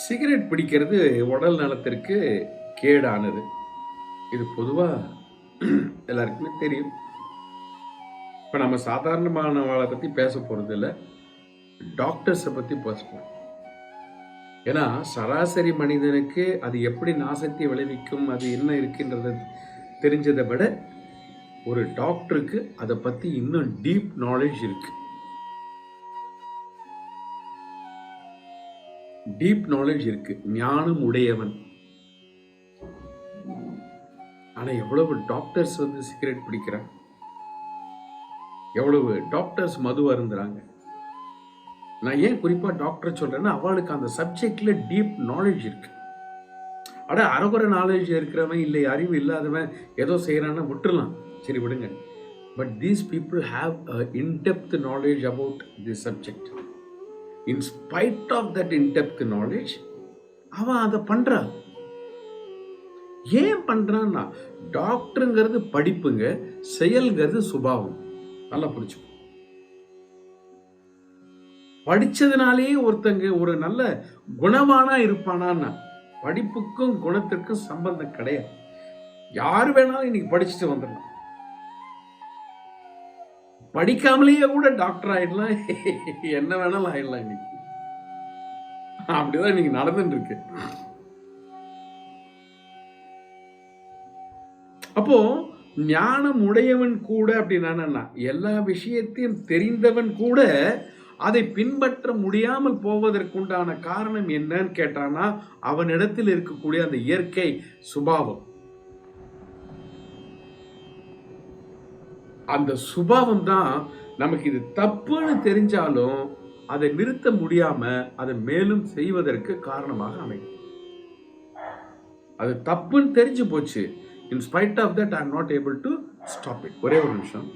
சிகரெட் பிடிக்கிறது உடல் நலத்திற்கு கேடானது, இது பொதுவா எல்லாருக்குமே தெரியும். இப்ப நம்ம சாதாரணமானவளை பத்தி பேச போறது இல்லை, டாக்டர்ஸை பத்தி பேசுவோம். ஏன்னா சராசரி மனிதனுக்கு அது எப்படி நாசத்தை விளைவிக்கும், அது என்ன இருக்குன்றத தெரிஞ்சதை விட ஒரு டாக்டருக்கு அதை பத்தி இன்னும் டீப் நாலேஜ் இருக்கு. டீப் நாலேஜ் இருக்கு ஞானம் உடையவன். ஆனா எவ்வளவு டாக்டர்ஸ் வந்து சிகரெட் பிடிக்கிறாங்க, எவ்வளவு டாக்டர்ஸ் மது அருந்துறாங்க. நான் ஏன் குறிப்பா டாக்டர் சொல்றேன்னா, அவளுக்கு அந்த சப்ஜெக்ட்ல டீப் நாலேஜ் இருக்கு. அட அரைகுறை நாலேஜ் இருக்கிறவன், இல்லை அறிவு இல்லாதவன் ஏதோ செய்யறான்னா விட்டுறலாம், சரி விடுங்க. But these people have in-depth knowledge about this subject. In spite of that in-depth knowledge, அவன் அதை பண்றான். ஏன் பண்றான்னா, டாக்டருங்கிறது படிப்புங்க, செயல்கிறது சுபாவம். நல்லா புரிச்சு. படிச்சதுனாலே ஒருத்தங்க ஒரு நல்ல குணவானா இருப்பானா? படிப்புக்கும் குணத்திற்கும் சம்பந்தம் கிடையாது. யாரு வேணாலும் இன்னைக்கு படிச்சுட்டு வந்துடலாம், படிக்காமலேயே கூட டாக்டர் ஆயிடலாம், என்ன வேணாலும் ஆயிடலாம். இன்னைக்கு அப்படிதான் இன்னைக்கு நடந்துட்டு இருக்கு. அப்போ ஞானம் உடையவன் கூட அப்படின்னா, எல்லா விஷயத்தையும் தெரிந்தவன் கூட அதை பின்பற்ற முடியாமல் போவதற்குண்டான காரணம் என்னன்னு கேட்டானா, அவனிடத்தில் இருக்கக்கூடிய அந்த இயற்கை சுபாவம். அந்த சுபாவம் தான் நமக்கு இது தப்புன்னு தெரிஞ்சாலும் அதை நிறுத்த முடியாம அதை மேலும் செய்வதற்கு காரணமாக அமையும். அது தப்புன்னு தெரிஞ்சு போச்சு, in spite of that I am not able to stop it. ஒரே ஒரு நிமிஷம்.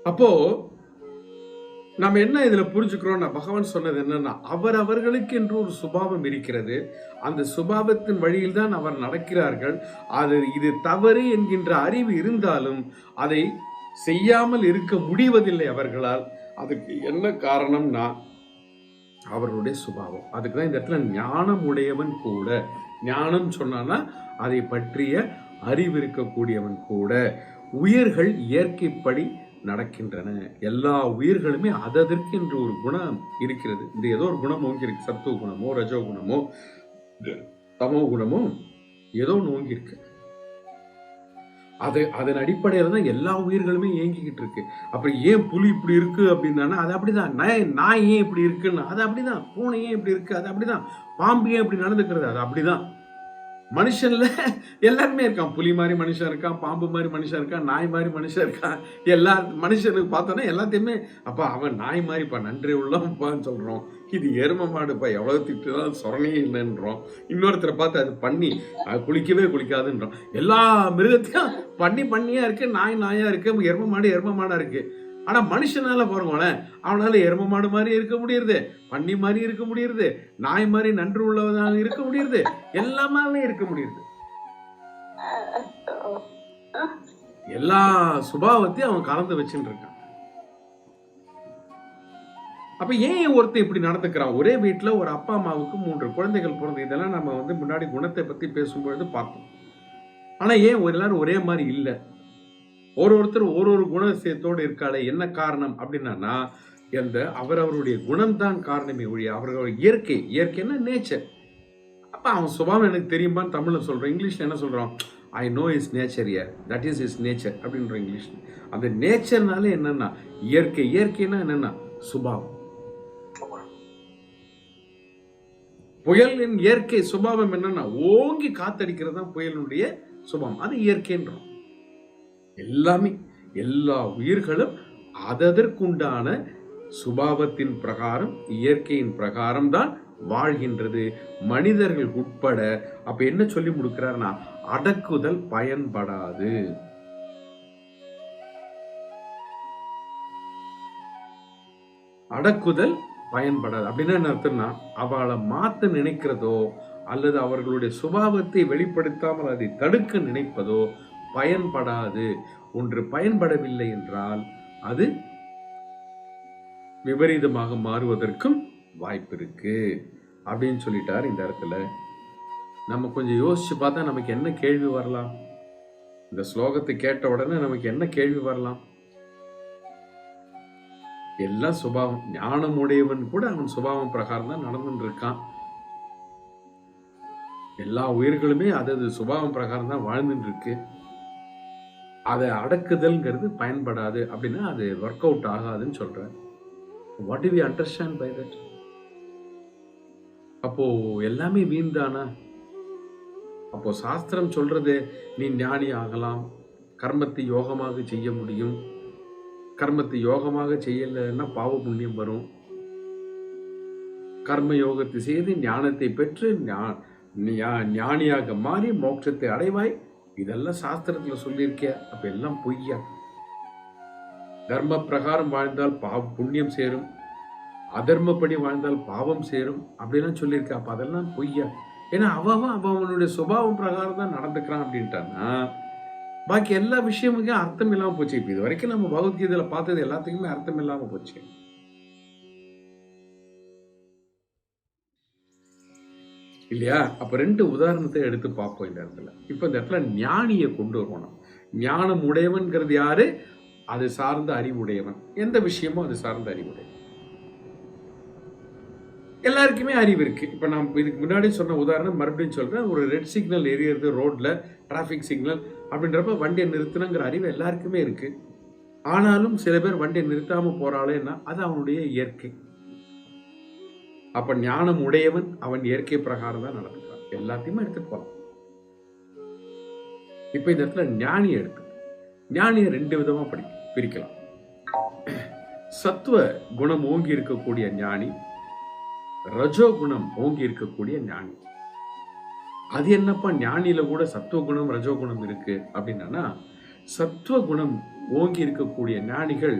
அப்போ நம்ம என்ன இதுல புரிஞ்சுக்கிறோம்னா, பகவான் சொன்னது என்னன்னா, அவர்களுக்கு என்று ஒரு சுபாவம் இருக்கிறது, அந்த சுபாவத்தின் வழியில் தான் அவர் நடக்கிறார்கள். அது இது தவறு என்கின்ற அறிவு இருந்தாலும் அதை செய்யாமல் இருக்க முடிவதில்லை அவர்களால். அதுக்கு என்ன காரணம்னா அவர்களுடைய சுபாவம். அதுக்கு தான் இந்த இடத்துல ஞானம் உடையவன் கூட, ஞானம் சொன்னானா அதை பற்றிய அறிவு இருக்கக்கூடியவன் கூட, உயிர்கள் இயற்கைப்படி நடக்கின்றன. எல்லா உயிர்களுமே அதற்கு என்று ஒரு குணம் இருக்கிறது. இந்த ஏதோ ஒரு குணம் ஓங்கி இருக்கு, சத்துவ குணமோ ரஜோ குணமோ தமோ குணமோ ஏதோ ஒன்று ஓங்கி இருக்கு. அதன் அடிப்படையில தான் எல்லா உயிர்களுமே இயங்கிக்கிட்டு இருக்கு. அப்புறம் ஏன் புலி இப்படி இருக்கு அப்படின்னா அது அப்படிதான். நாய் ஏன் இப்படி இருக்குன்னா அது அப்படிதான். பூனை ஏன் இப்படி இருக்கு அது அப்படிதான். பாம்பு ஏன் இப்படி நடந்துக்கிறது அது அப்படிதான். மனுஷன்ல எல்லாருமே இருக்கான். புலி மாதிரி மனுஷன் இருக்கான், பாம்பு மாதிரி மனுஷன் இருக்கான், நாய் மாதிரி மனுஷன் இருக்கான். எல்லா மனுஷனுக்கு பார்த்தோன்னா எல்லாத்தையுமே அப்பா அவன் நாய் மாதிரிப்பா நன்றி உள்ளப்பான்னு சொல்றோம். இது எரும மாடுப்பா எவ்வளவு திட்டுதான் சொரணையே இல்லைன்றோம். இன்னொருத்தரை பார்த்து அது பண்ணி அது குளிக்கவே குளிக்காதுன்றோம். எல்லா மிருகத்தையும் பண்ணியா இருக்கு, நாயா இருக்கு, எரும மாடா இருக்கு. ஆனா மனுஷனால பாருங்களேன், அவனால எரும மாடு மாதிரி இருக்க முடியுது, பன்னி மாதிரி இருக்க முடியுது, நாய் மாதிரி நன்றி உள்ளவனாக இருக்க முடியுது, எல்லாமே இருக்க முடியுது. எல்லா சுபாவத்தையும் அவன் கலந்து வச்சுட்டு இருக்கான். அப்ப ஏன் ஒருத்தன் இப்படி நடந்துக்கிறான்? ஒரே வீட்டுல ஒரு அப்பா அம்மாவுக்கு 3 குழந்தைகள் பிறந்து, இதெல்லாம் நம்ம முன்னாடி குணத்தை பத்தி பேசும்பொழுது பார்த்தோம். ஆனா ஏன் எல்லாரும் ஒரே மாதிரி இல்லை? ஒருத்தர் ஒரு குணசேத்தோடு இருக்காளே, என்ன காரணம் அப்படின்னா அவருடைய குணம் தான் காரணமே ஒழிய அவர்களோட இயற்கைன்னா நேச்சர். அப்ப அவன் சுபாவம் எனக்கு தெரியுமான்னு தமிழ்ல சொல்றோம். இங்கிலீஷ்ல என்ன சொல்றோம்? I know is nature, that is is nature அப்படின்ற இங்கிலீஷ். அந்த நேச்சர்னால என்னன்னா இயற்கைன்னா என்னன்னா சுபாவம். புயலின் இயற்கை சுபாவம் என்னன்னா ஓங்கி காத்தடிக்கிறது தான் புயலினுடைய சுபாவம். அது இயற்கைன்றோம். எல்லாமே எல்லா உயிர்களும் அதற்குண்டான சுபாவத்தின் பிரகாரம் இயற்கையின் பிரகாரம் தான் வாழ்கின்றது, மனிதர்கள் உட்பட. அப்ப என்ன சொல்லி முடிக்கிறார்னா அடக்குதல் பயன்படாது. அடக்குதல் பயன்படாது அப்படின்னா என்ன அர்த்தம்னா அவளை மாத்த நினைக்கிறதோ அல்லது அவர்களுடைய சுபாவத்தை வெளிப்படுத்தாமல் அதை தடுக்க நினைப்பதோ பயன்படாது. ஒன்று பயன்படவில்லை என்றால் அது விபரீதமாக மாறுவதற்கும் வாய்ப்பு இருக்கு அப்படின்னு சொல்லிட்டார். இந்த இடத்துல நம்ம கொஞ்சம் யோசிச்சு பார்த்தா நமக்கு என்ன கேள்வி வரலாம்? இந்த ஸ்லோகத்தை கேட்ட உடனே நமக்கு என்ன கேள்வி வரலாம்? எல்லாம் சுபாவம். ஞானம் உடையவன் கூட அவன் சுபாவம் பிரகாரம் தான் நடந்துட்டு இருக்கான். எல்லா உயிர்களுமே அது சுபாவம் பிரகாரம் தான் வாழ்ந்துட்டு இருக்கு. அதை அடக்குதல்ங்கிறது பயன்படாது அப்படின்னா அது ஒர்க் அவுட் ஆகாதுன்னு சொல்றேன். What do we understand by that? அப்போ எல்லாமே வீண் தானா? அப்போ சாஸ்திரம் சொல்றது நீ ஞானி ஆகலாம், கர்மத்தை யோகமாக செய்ய முடியும், கர்மத்தை யோகமாக செய்யலைன்னா பாவ புண்ணியம் வரும், கர்ம யோகத்தை செய்து ஞானத்தை பெற்று ஞானியாக மாறி மோட்சத்தை அடைவாய், இதெல்லாம் சாஸ்திரத்துல சொல்லியிருக்கிய. அப்ப எல்லாம் பொய்யா? தர்ம பிரகாரம் வாழ்ந்தால் புண்ணியம் சேரும், அதர்மப்படி வாழ்ந்தால் பாவம் சேரும் அப்படிலாம் சொல்லியிருக்க. அப்ப அதெல்லாம் பொய்யா? ஏன்னா அவனுடைய சுபாவம் பிரகாரம் தான் நடந்துக்கிறான் அப்படின்ட்டான்னா பாக்கி எல்லா விஷயமுமே அர்த்தம் இல்லாம போச்சு. இப்ப இது வரைக்கும் நம்ம பகவத்கீதையில பார்த்தது எல்லாத்துக்குமே அர்த்தம் இல்லாம போச்சு. இல்லையா? அப்ப 2 உதாரணத்தை எடுத்து பார்ப்போம் இந்த இடத்துல. இப்ப இந்த இடத்துல ஞானியை கொண்டு வருவோம். ஞானம் உடையவன்கிறது யாரு? அது சார்ந்த அறிவுடையவன். எந்த விஷயமும் அது சார்ந்த அறிவுடையவன். எல்லாருக்குமே அறிவு இருக்கு. இப்ப நான் இதுக்கு முன்னாடி சொன்ன உதாரணம் மறுபடியும் சொல்றேன். ஒரு ரெட் சிக்னல் எரியறது ரோட்ல, டிராபிக் சிக்னல் அப்படின்றப்ப வண்டியை நிறுத்தணுங்கிற அறிவு எல்லாருக்குமே இருக்கு. ஆனாலும் சில பேர் வண்டியை நிறுத்தாம போறாளேன்னா அது அவனுடைய இயற்கை. அப்ப ஞானம் உடையவன் அவன் இயற்கை பிரகாரம் தான் நடந்துக்கிறான். எல்லாத்தையுமே எடுத்துட்டு போலாம். இப்ப இந்த இடத்துல ஞானியை ஞானியை 2 விதமா பிரிக்கலாம். சத்துவ குணம் ஓங்கி இருக்கக்கூடிய ஞானி, ரஜோ குணம் ஓங்கி இருக்கக்கூடிய ஞானி. அது என்னப்பா ஞானியில கூட சத்துவ குணம் ரஜோ குணம் இருக்கு அப்படின்னா, சத்துவ குணம் ஓங்கி இருக்கக்கூடிய ஞானிகள்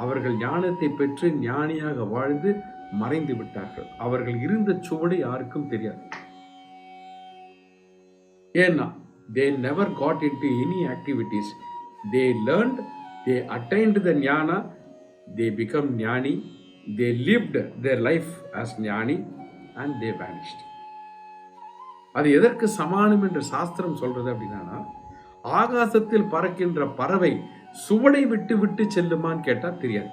அவர்கள் ஞானத்தை பெற்று ஞானியாக வாழ்ந்து மறைந்து விட்டார்கள். அவர்கள் இருந்த சுவடு யாருக்கும் தெரியாது. ஏன்னா they never got into any activities. They learned, they attained the jnana, they become jnani, they lived their life as jnani and they vanished. அது எதற்கு சமானம் என்று சாஸ்திரம் சொல்றது அப்படின்னா, ஆகாசத்தில் பறக்கின்ற பறவை சுவடை விட்டு விட்டு செல்லுமான்னு கேட்டா தெரியாது,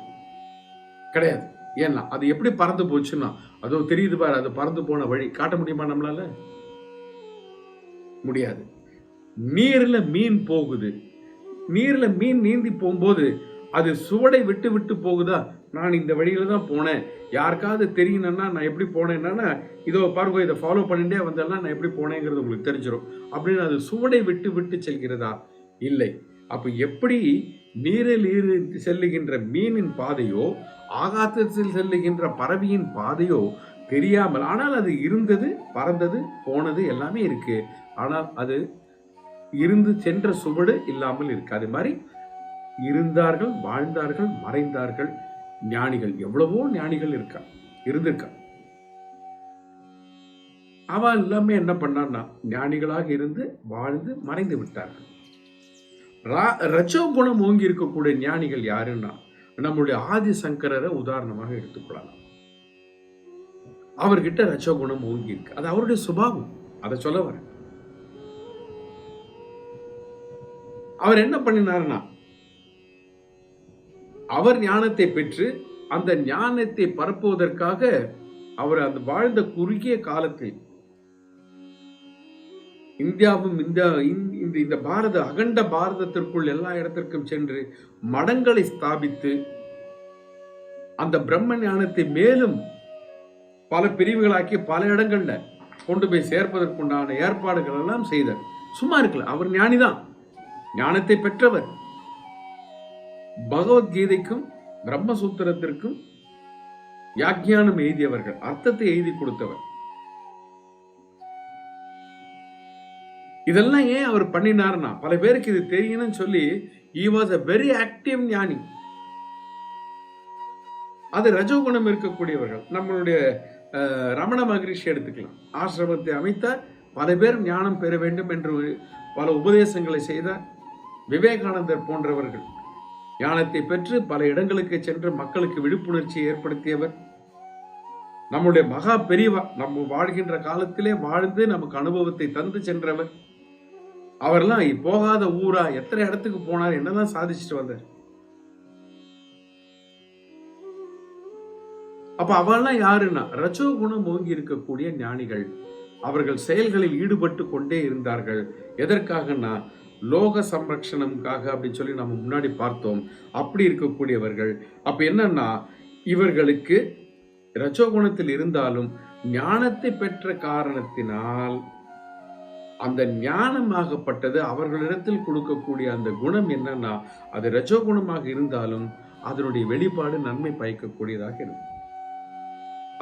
கிடையாது. ஏன்னா அது எப்படி பறந்து போச்சுன்னா, அதோ தெரியுது பாரு, அது பறந்து போன வழி காட்ட முடியுமா நம்மளால? முடியாது. நீர்ல மீன் போகுது, நீர்ல மீன் நீந்தி போகும்போது அது சுவடை விட்டு விட்டு போகுதா, நான் இந்த வழியில தான் போனேன், யாருக்காவது தெரியணும்னா நான் எப்படி போனேன்னா இதோ பாருங்க இதை ஃபாலோ பண்ணிட்டே வந்தெல்லாம் நான் எப்படி போனேங்கிறது உங்களுக்கு தெரிஞ்சிடும் அப்படின்னு அது சுவடை விட்டு விட்டு செல்கிறதா? இல்லை. அப்ப எப்படி நீரில் செல்லுகின்ற மீனின் பாதையோ ஆகாசத்தில் செல்லுகின்ற பறவையின் பாதையோ தெரியாமல், ஆனால் அது இருந்தது, பறந்தது, போனது எல்லாமே இருக்கு, ஆனால் அது இருந்து சென்ற சுவடு இல்லாமல் இருக்கு. அது மாதிரி இருந்தார்கள், வாழ்ந்தார்கள், மறைந்தார்கள் ஞானிகள். எவ்வளவோ ஞானிகள் இருந்திருக்கா. அவன் எல்லாமே என்ன பண்ணான்னா ஞானிகளாக இருந்து வாழ்ந்து மறைந்து விட்டார்கள். ரஜோ குணம் ஓங்கி இருக்கக்கூடிய ஞானிகள் யாருன்னா நம்முடைய ஆதிசங்கரரை உதாரணமாக எடுத்துக்கொள்ளலாம். அவர்கிட்ட ரஜோ குணம் ஓங்கி இருக்கு, அது அவருடைய சுபாவம். அதை சொல்ல வர அவர் என்ன பண்ணினார்னா, அவர் ஞானத்தை பெற்று அந்த ஞானத்தை பரப்புவதற்காக அவர் அந்த வாழ்ந்த குறுகிய காலத்தில் இந்தியாவும் இந்த பாரத அகண்ட பாரதத்திற்குள் எல்லா இடத்திற்கும் சென்று மடங்களை ஸ்தாபித்து அந்த பிரம்ம ஞானத்தை மேலும் பல பிரிவுகளாக்கி பல இடங்கள்ல கொண்டு போய் சேர்ப்பதற்குண்டான ஏற்பாடுகள் எல்லாம் செய்தார். சும்மா இருக்கல, அவர் ஞானிதான், ஞானத்தை பெற்றவர். பகவத்கீதைக்கும் பிரம்மசூத்திரத்திற்கும் வியாக்கியானம் எழுதியவர்கள், அர்த்தத்தை எழுதி கொடுத்தவர். இதெல்லாம் ஏன் அவர் பண்ணினார்னா, பல பேருக்கு இது தெரியணும்னு சொல்லி he was a very active ஞானி. அது ரஜோகுணம் இருக்கக்கூடியவர்கள். நம்மளுடைய ரமண மகரிஷி எடுத்துக்கலாம். ஆசிரமத்தை அமைத்தார், பல பேர் ஞானம் பெற வேண்டும் என்று பல உபதேசங்களை செய்தார். விவேகானந்தர் போன்றவர்கள் ஞானத்தை பெற்று பல இடங்களுக்கு சென்று மக்களுக்கு விழிப்புணர்ச்சியை ஏற்படுத்தியவர். நம்முடைய மகா பெரியவா நம்ம வாழ்கின்ற காலத்திலே வாழ்ந்து நமக்கு அனுபவத்தை தந்து சென்றவர். அவர்லாம் போகாத ஊரா, எத்தனை இடத்துக்கு போனார், என்னதான் சாதிச்சுட்டு வந்தார். அப்ப அவெல்லாம் யாருன்னா ரஜோ குணம் ஓங்கி இருக்கக்கூடிய ஞானிகள். அவர்கள் செயல்களில் ஈடுபட்டு கொண்டே இருந்தார்கள். எதற்காகனா லோக சம்ரக்ஷணம்காக அப்படின்னு சொல்லி நம்ம முன்னாடி பார்த்தோம். அப்படி இருக்கக்கூடியவர்கள். அப்ப என்னன்னா, இவர்களுக்கு ரஜோகுணத்தில் இருந்தாலும் ஞானத்தை பெற்ற காரணத்தினால் அந்த ஞானமாகப்பட்டது அவர்களிடத்தில் கொடுக்கக்கூடிய அந்த குணம் என்னன்னா, அது ரஜோகுணமாக இருந்தாலும் அதனுடைய வெளிப்பாடு நன்மை பயக்கக்கூடியதாக இருக்கும்.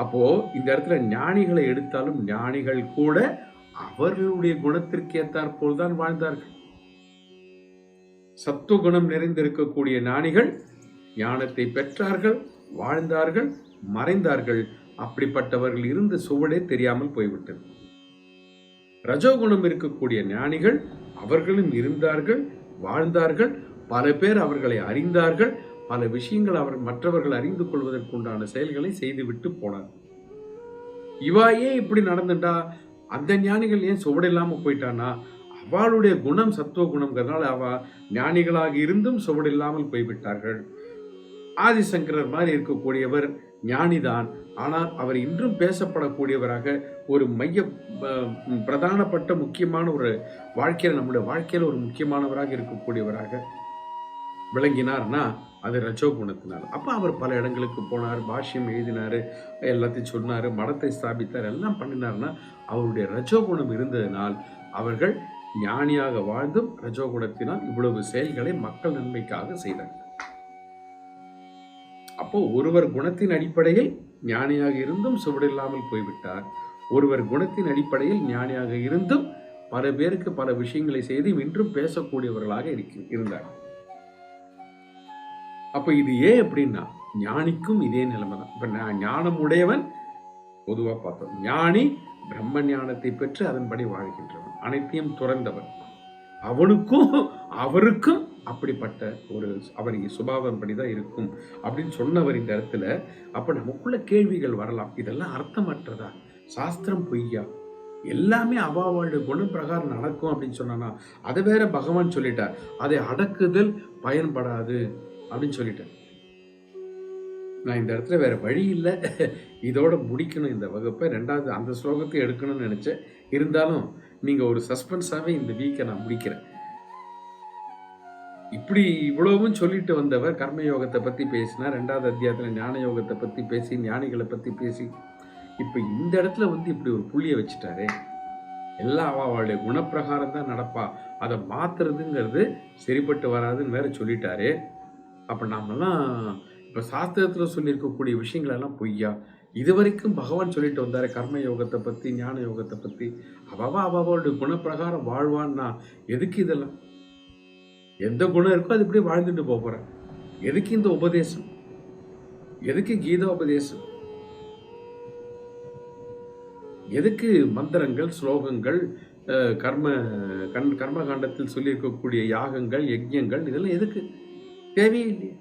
அப்போ இந்த இடத்துல ஞானிகளை எடுத்தாலும் ஞானிகள் கூட அவர்களுடைய குணத்திற்கு ஏற்றாற்போல் தான் வாழ்ந்தார்கள். சத்துவகுணம் நிறைந்திருக்கக்கூடிய ஞானிகள் ஞானத்தை பெற்றார்கள், வாழ்ந்தார்கள், மறைந்தார்கள். அப்படிப்பட்டவர்கள் இருந்த சுவடே தெரியாமல் போய்விட்டது. ரஜோகுணம் இருக்கக்கூடிய ஞானிகள் அவர்களும் இருந்தார்கள், வாழ்ந்தார்கள், பல பேர் அவர்களை அறிந்தார்கள், பல விஷயங்கள் மற்றவர்கள் அறிந்து கொள்வதற்குண்டான செயல்களை செய்துவிட்டு போனார். இவா ஏன் இப்படி நடந்துட்டா, அந்த ஞானிகள் ஏன் சுவடு இல்லாம போயிட்டானா, அவளுடைய குணம் சத்துவ குணம்ங்கிறதுனால அவ ஞானிகளாக இருந்தும் சுவடு இல்லாமல் போய்விட்டார்கள். ஆதிசங்கரர் மாதிரி இருக்கக்கூடியவர் ஞானிதான், ஆனால் அவர் இன்றும் பேசப்படக்கூடியவராக ஒரு பிரதானப்பட்ட முக்கியமான ஒரு வாழ்க்கையில, நம்முடைய வாழ்க்கையில ஒரு முக்கியமானவராக இருக்கக்கூடியவராக விளங்கினார்னா அது ரஜோ குணத்தினால. அப்ப அவர் பல இடங்களுக்கு போனார், பாஷ்யம் எழுதினாரு, எல்லாத்தையும் சொன்னாரு, மடத்தை ஸ்தாபித்தார், எல்லாம் பண்ணினார்னா அவருடைய ரஜோகுணம் இருந்ததினால் அவர்கள் ஞானியாக வாழ்ந்தும் ரஜோகுணத்தினால் இவ்வளவு செயல்களை மக்கள் நன்மைக்காக செய்தார். அப்போ ஒருவர் குணத்தின் அடிப்படையில் ஞானியாக இருந்தும் சுவடில்லாமல் போய்விட்டார். ஒருவர் குணத்தின் அடிப்படையில் ஞானியாக இருந்தும் பல பேருக்கு பல விஷயங்களை செய்து இன்றும் பேசக்கூடியவர்களாக இருந்தார். அப்ப இது ஏன் அப்படின்னா, ஞானிக்கும் இதே நிலைமை தான். இப்ப ஞானம் உடையவன் பொதுவா பார்த்தோம், ஞானி பிரம்ம ஞானத்தை பெற்று அதன்படி வாழ்கின்றவன், அனைத்தையும் துறந்தவன். அவருக்கும் அப்படிப்பட்ட ஒரு அவருக்கு சுபாவம் படிதான் இருக்கும் அப்படின்னு சொன்னவர் இந்த இடத்துல. அப்ப நமக்குள்ள கேள்விகள் வரலாம், இதெல்லாம் அர்த்தமற்றதா, சாஸ்திரம் பொய்யா, எல்லாமே அவாவாளுடைய குணம் பிரகாரம் நடக்கும் அப்படின்னு சொன்னா, அதை வேற பகவான் சொல்லிட்டார், அதை அடக்குதல் பயன்படாது அப்படின்னு சொல்லிட்டேன். நான் இந்த இடத்துல வேற வழி இல்லை, இதோட முடிக்கணும் இந்த வகுப்பை. ரெண்டாவது அந்த ஸ்லோகத்தை எடுக்கணும்னு நினைச்சேன், இருந்தாலும் நீங்க ஒரு சஸ்பென்ஸாவே இந்த வீக்கை நான் முடிக்கிறேன். இப்படி இவ்வளவும் சொல்லிட்டு வந்தவர் கர்மயோகத்தை பத்தி பேசினார். 2வது அத்தியாயத்துல ஞான யோகத்தை பத்தி பேசி, ஞானிகளை பத்தி பேசி, இப்ப இந்த இடத்துல இப்படி ஒரு புள்ளிய வச்சுட்டாரே. எல்லாம் அவளுடைய குணப்பிரகாரம் தான் நடப்பா, அதை மாத்துறதுங்கிறது சரிப்பட்டு வராதுன்னு வேற சொல்லிட்டாரே. அப்ப நாமெல்லாம் இப்ப சாஸ்திரத்துல சொல்லியிருக்கக்கூடிய விஷயங்கள் எல்லாம் பொய்யா? இது வரைக்கும் பகவான் சொல்லிட்டு வந்தாரு கர்ம யோகத்தை பத்தி, ஞான யோகத்தை பத்தி. அவளுடைய குணப்பிரகாரம் வாழ்வான்னா எதுக்கு இதெல்லாம்? எந்த குணம் இருக்கோ அது இப்படி வாழ்ந்துட்டு போறேன். எதுக்கு இந்த உபதேசம்? எதுக்கு கீதா உபதேசம்? எதுக்கு மந்திரங்கள், ஸ்லோகங்கள், கர்மகாண்டத்தில் சொல்லி இருக்கக்கூடிய யாகங்கள், யஜ்யங்கள், இதெல்லாம் எதுக்கு? தேவையில்லையே.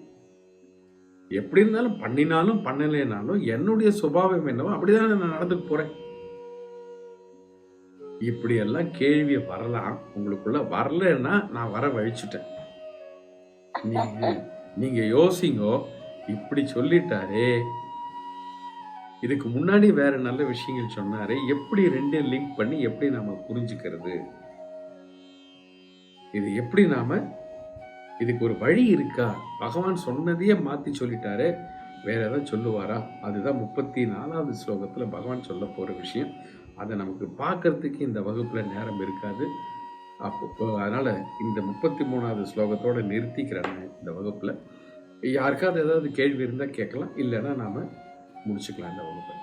எப்படி இருந்தாலும் பண்ணினாலும் பண்ணலைனாலும் என்னுடைய சுபாவம் என்னவோ அப்படிதான் நான் நடந்துக்க போறேன். இப்படி எல்லாம் கேள்வி வரலாம். உங்களுக்குள்ள வரலன்னா நான் வர வழிச்சுட்டேன். நீங்க யோசிங்கோ. இப்படி சொல்லிட்டாரே, இதுக்கு முன்னாடி வேற நல்ல விஷயங்கள் சொன்னாரு. எப்படி ரெண்டையும் லிங்க் பண்ணி எப்படி நாம புரிஞ்சுக்கிறது? இது எப்படி நாம, இதுக்கு ஒரு வழி இருக்கா? பகவான் சொன்னதையே மாத்தி சொல்லிட்டாரு, வேற ஏதாவது சொல்லுவாரா? அதுதான் 34வது ஸ்லோகத்துல பகவான் சொல்ல போற விஷயம். அதை நமக்கு பார்க்கறதுக்கு இந்த வகுப்புல நேரம் இருக்காது. அப்போ அதனால இந்த 33வது ஸ்லோகத்தோட நிறுத்திக்கிறேன் இந்த வகுப்புல. யாருக்காவது ஏதாவது கேள்வி இருந்தா கேட்கலாம், இல்லைன்னா நாம முடிச்சுக்கலாம் இந்த வகுப்பை.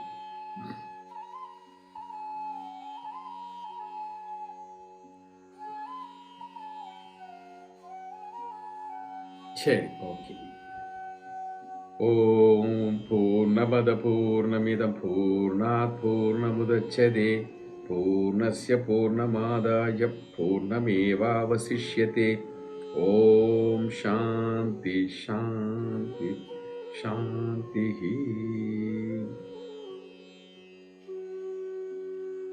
சரி, ஓகே. ஓம் பூர்ணமத பூர்ணமிதம் பூர்ணாத் பூர்ணமுதச்யதே பூர்ணஸ்ய பூர்ணமாதாய பூர்ணமேவாவசிஷ்யதே. ஓம் சாந்தி சாந்தி சாந்தி.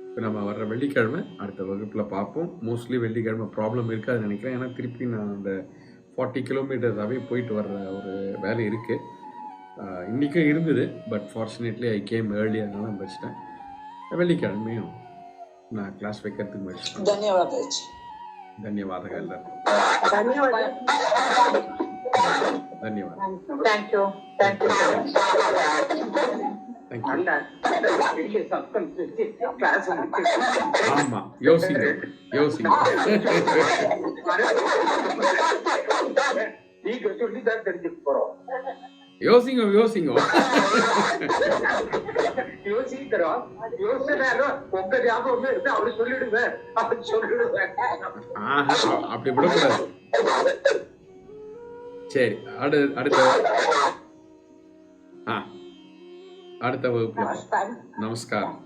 இப்போ நம்ம வர்ற வெள்ளிக்கிழமை அடுத்த வகுப்பில் பார்ப்போம். மோஸ்ட்லி வெள்ளிக்கிழமை ப்ராப்ளம் இருக்காதுன்னு நினைக்கிறேன். ஏன்னா திருப்பி நான் அந்த 40 கிலோமீட்டர்ஸாகவே போயிட்டு வர்ற ஒரு வேலை இருக்குது. இன்றைக்கும் இருந்தது, but fortunately I came early, அதனால வச்சுட்டேன். வெள்ளிக்கிழமையும் நான் கிளாஸ் வைக்கிறதுக்கு முயற்சி. ಧನ್ಯವಾದಗಳು ಎಲ್ಲರಿಗೂ. ಧನ್ಯವಾದ. Thank you. ஆமா, யோசிங்க. யோசிங்க. அப்படி விடக்கூடாது. சரி, அடுத்த வகுப்புல. நமஸ்காரம்.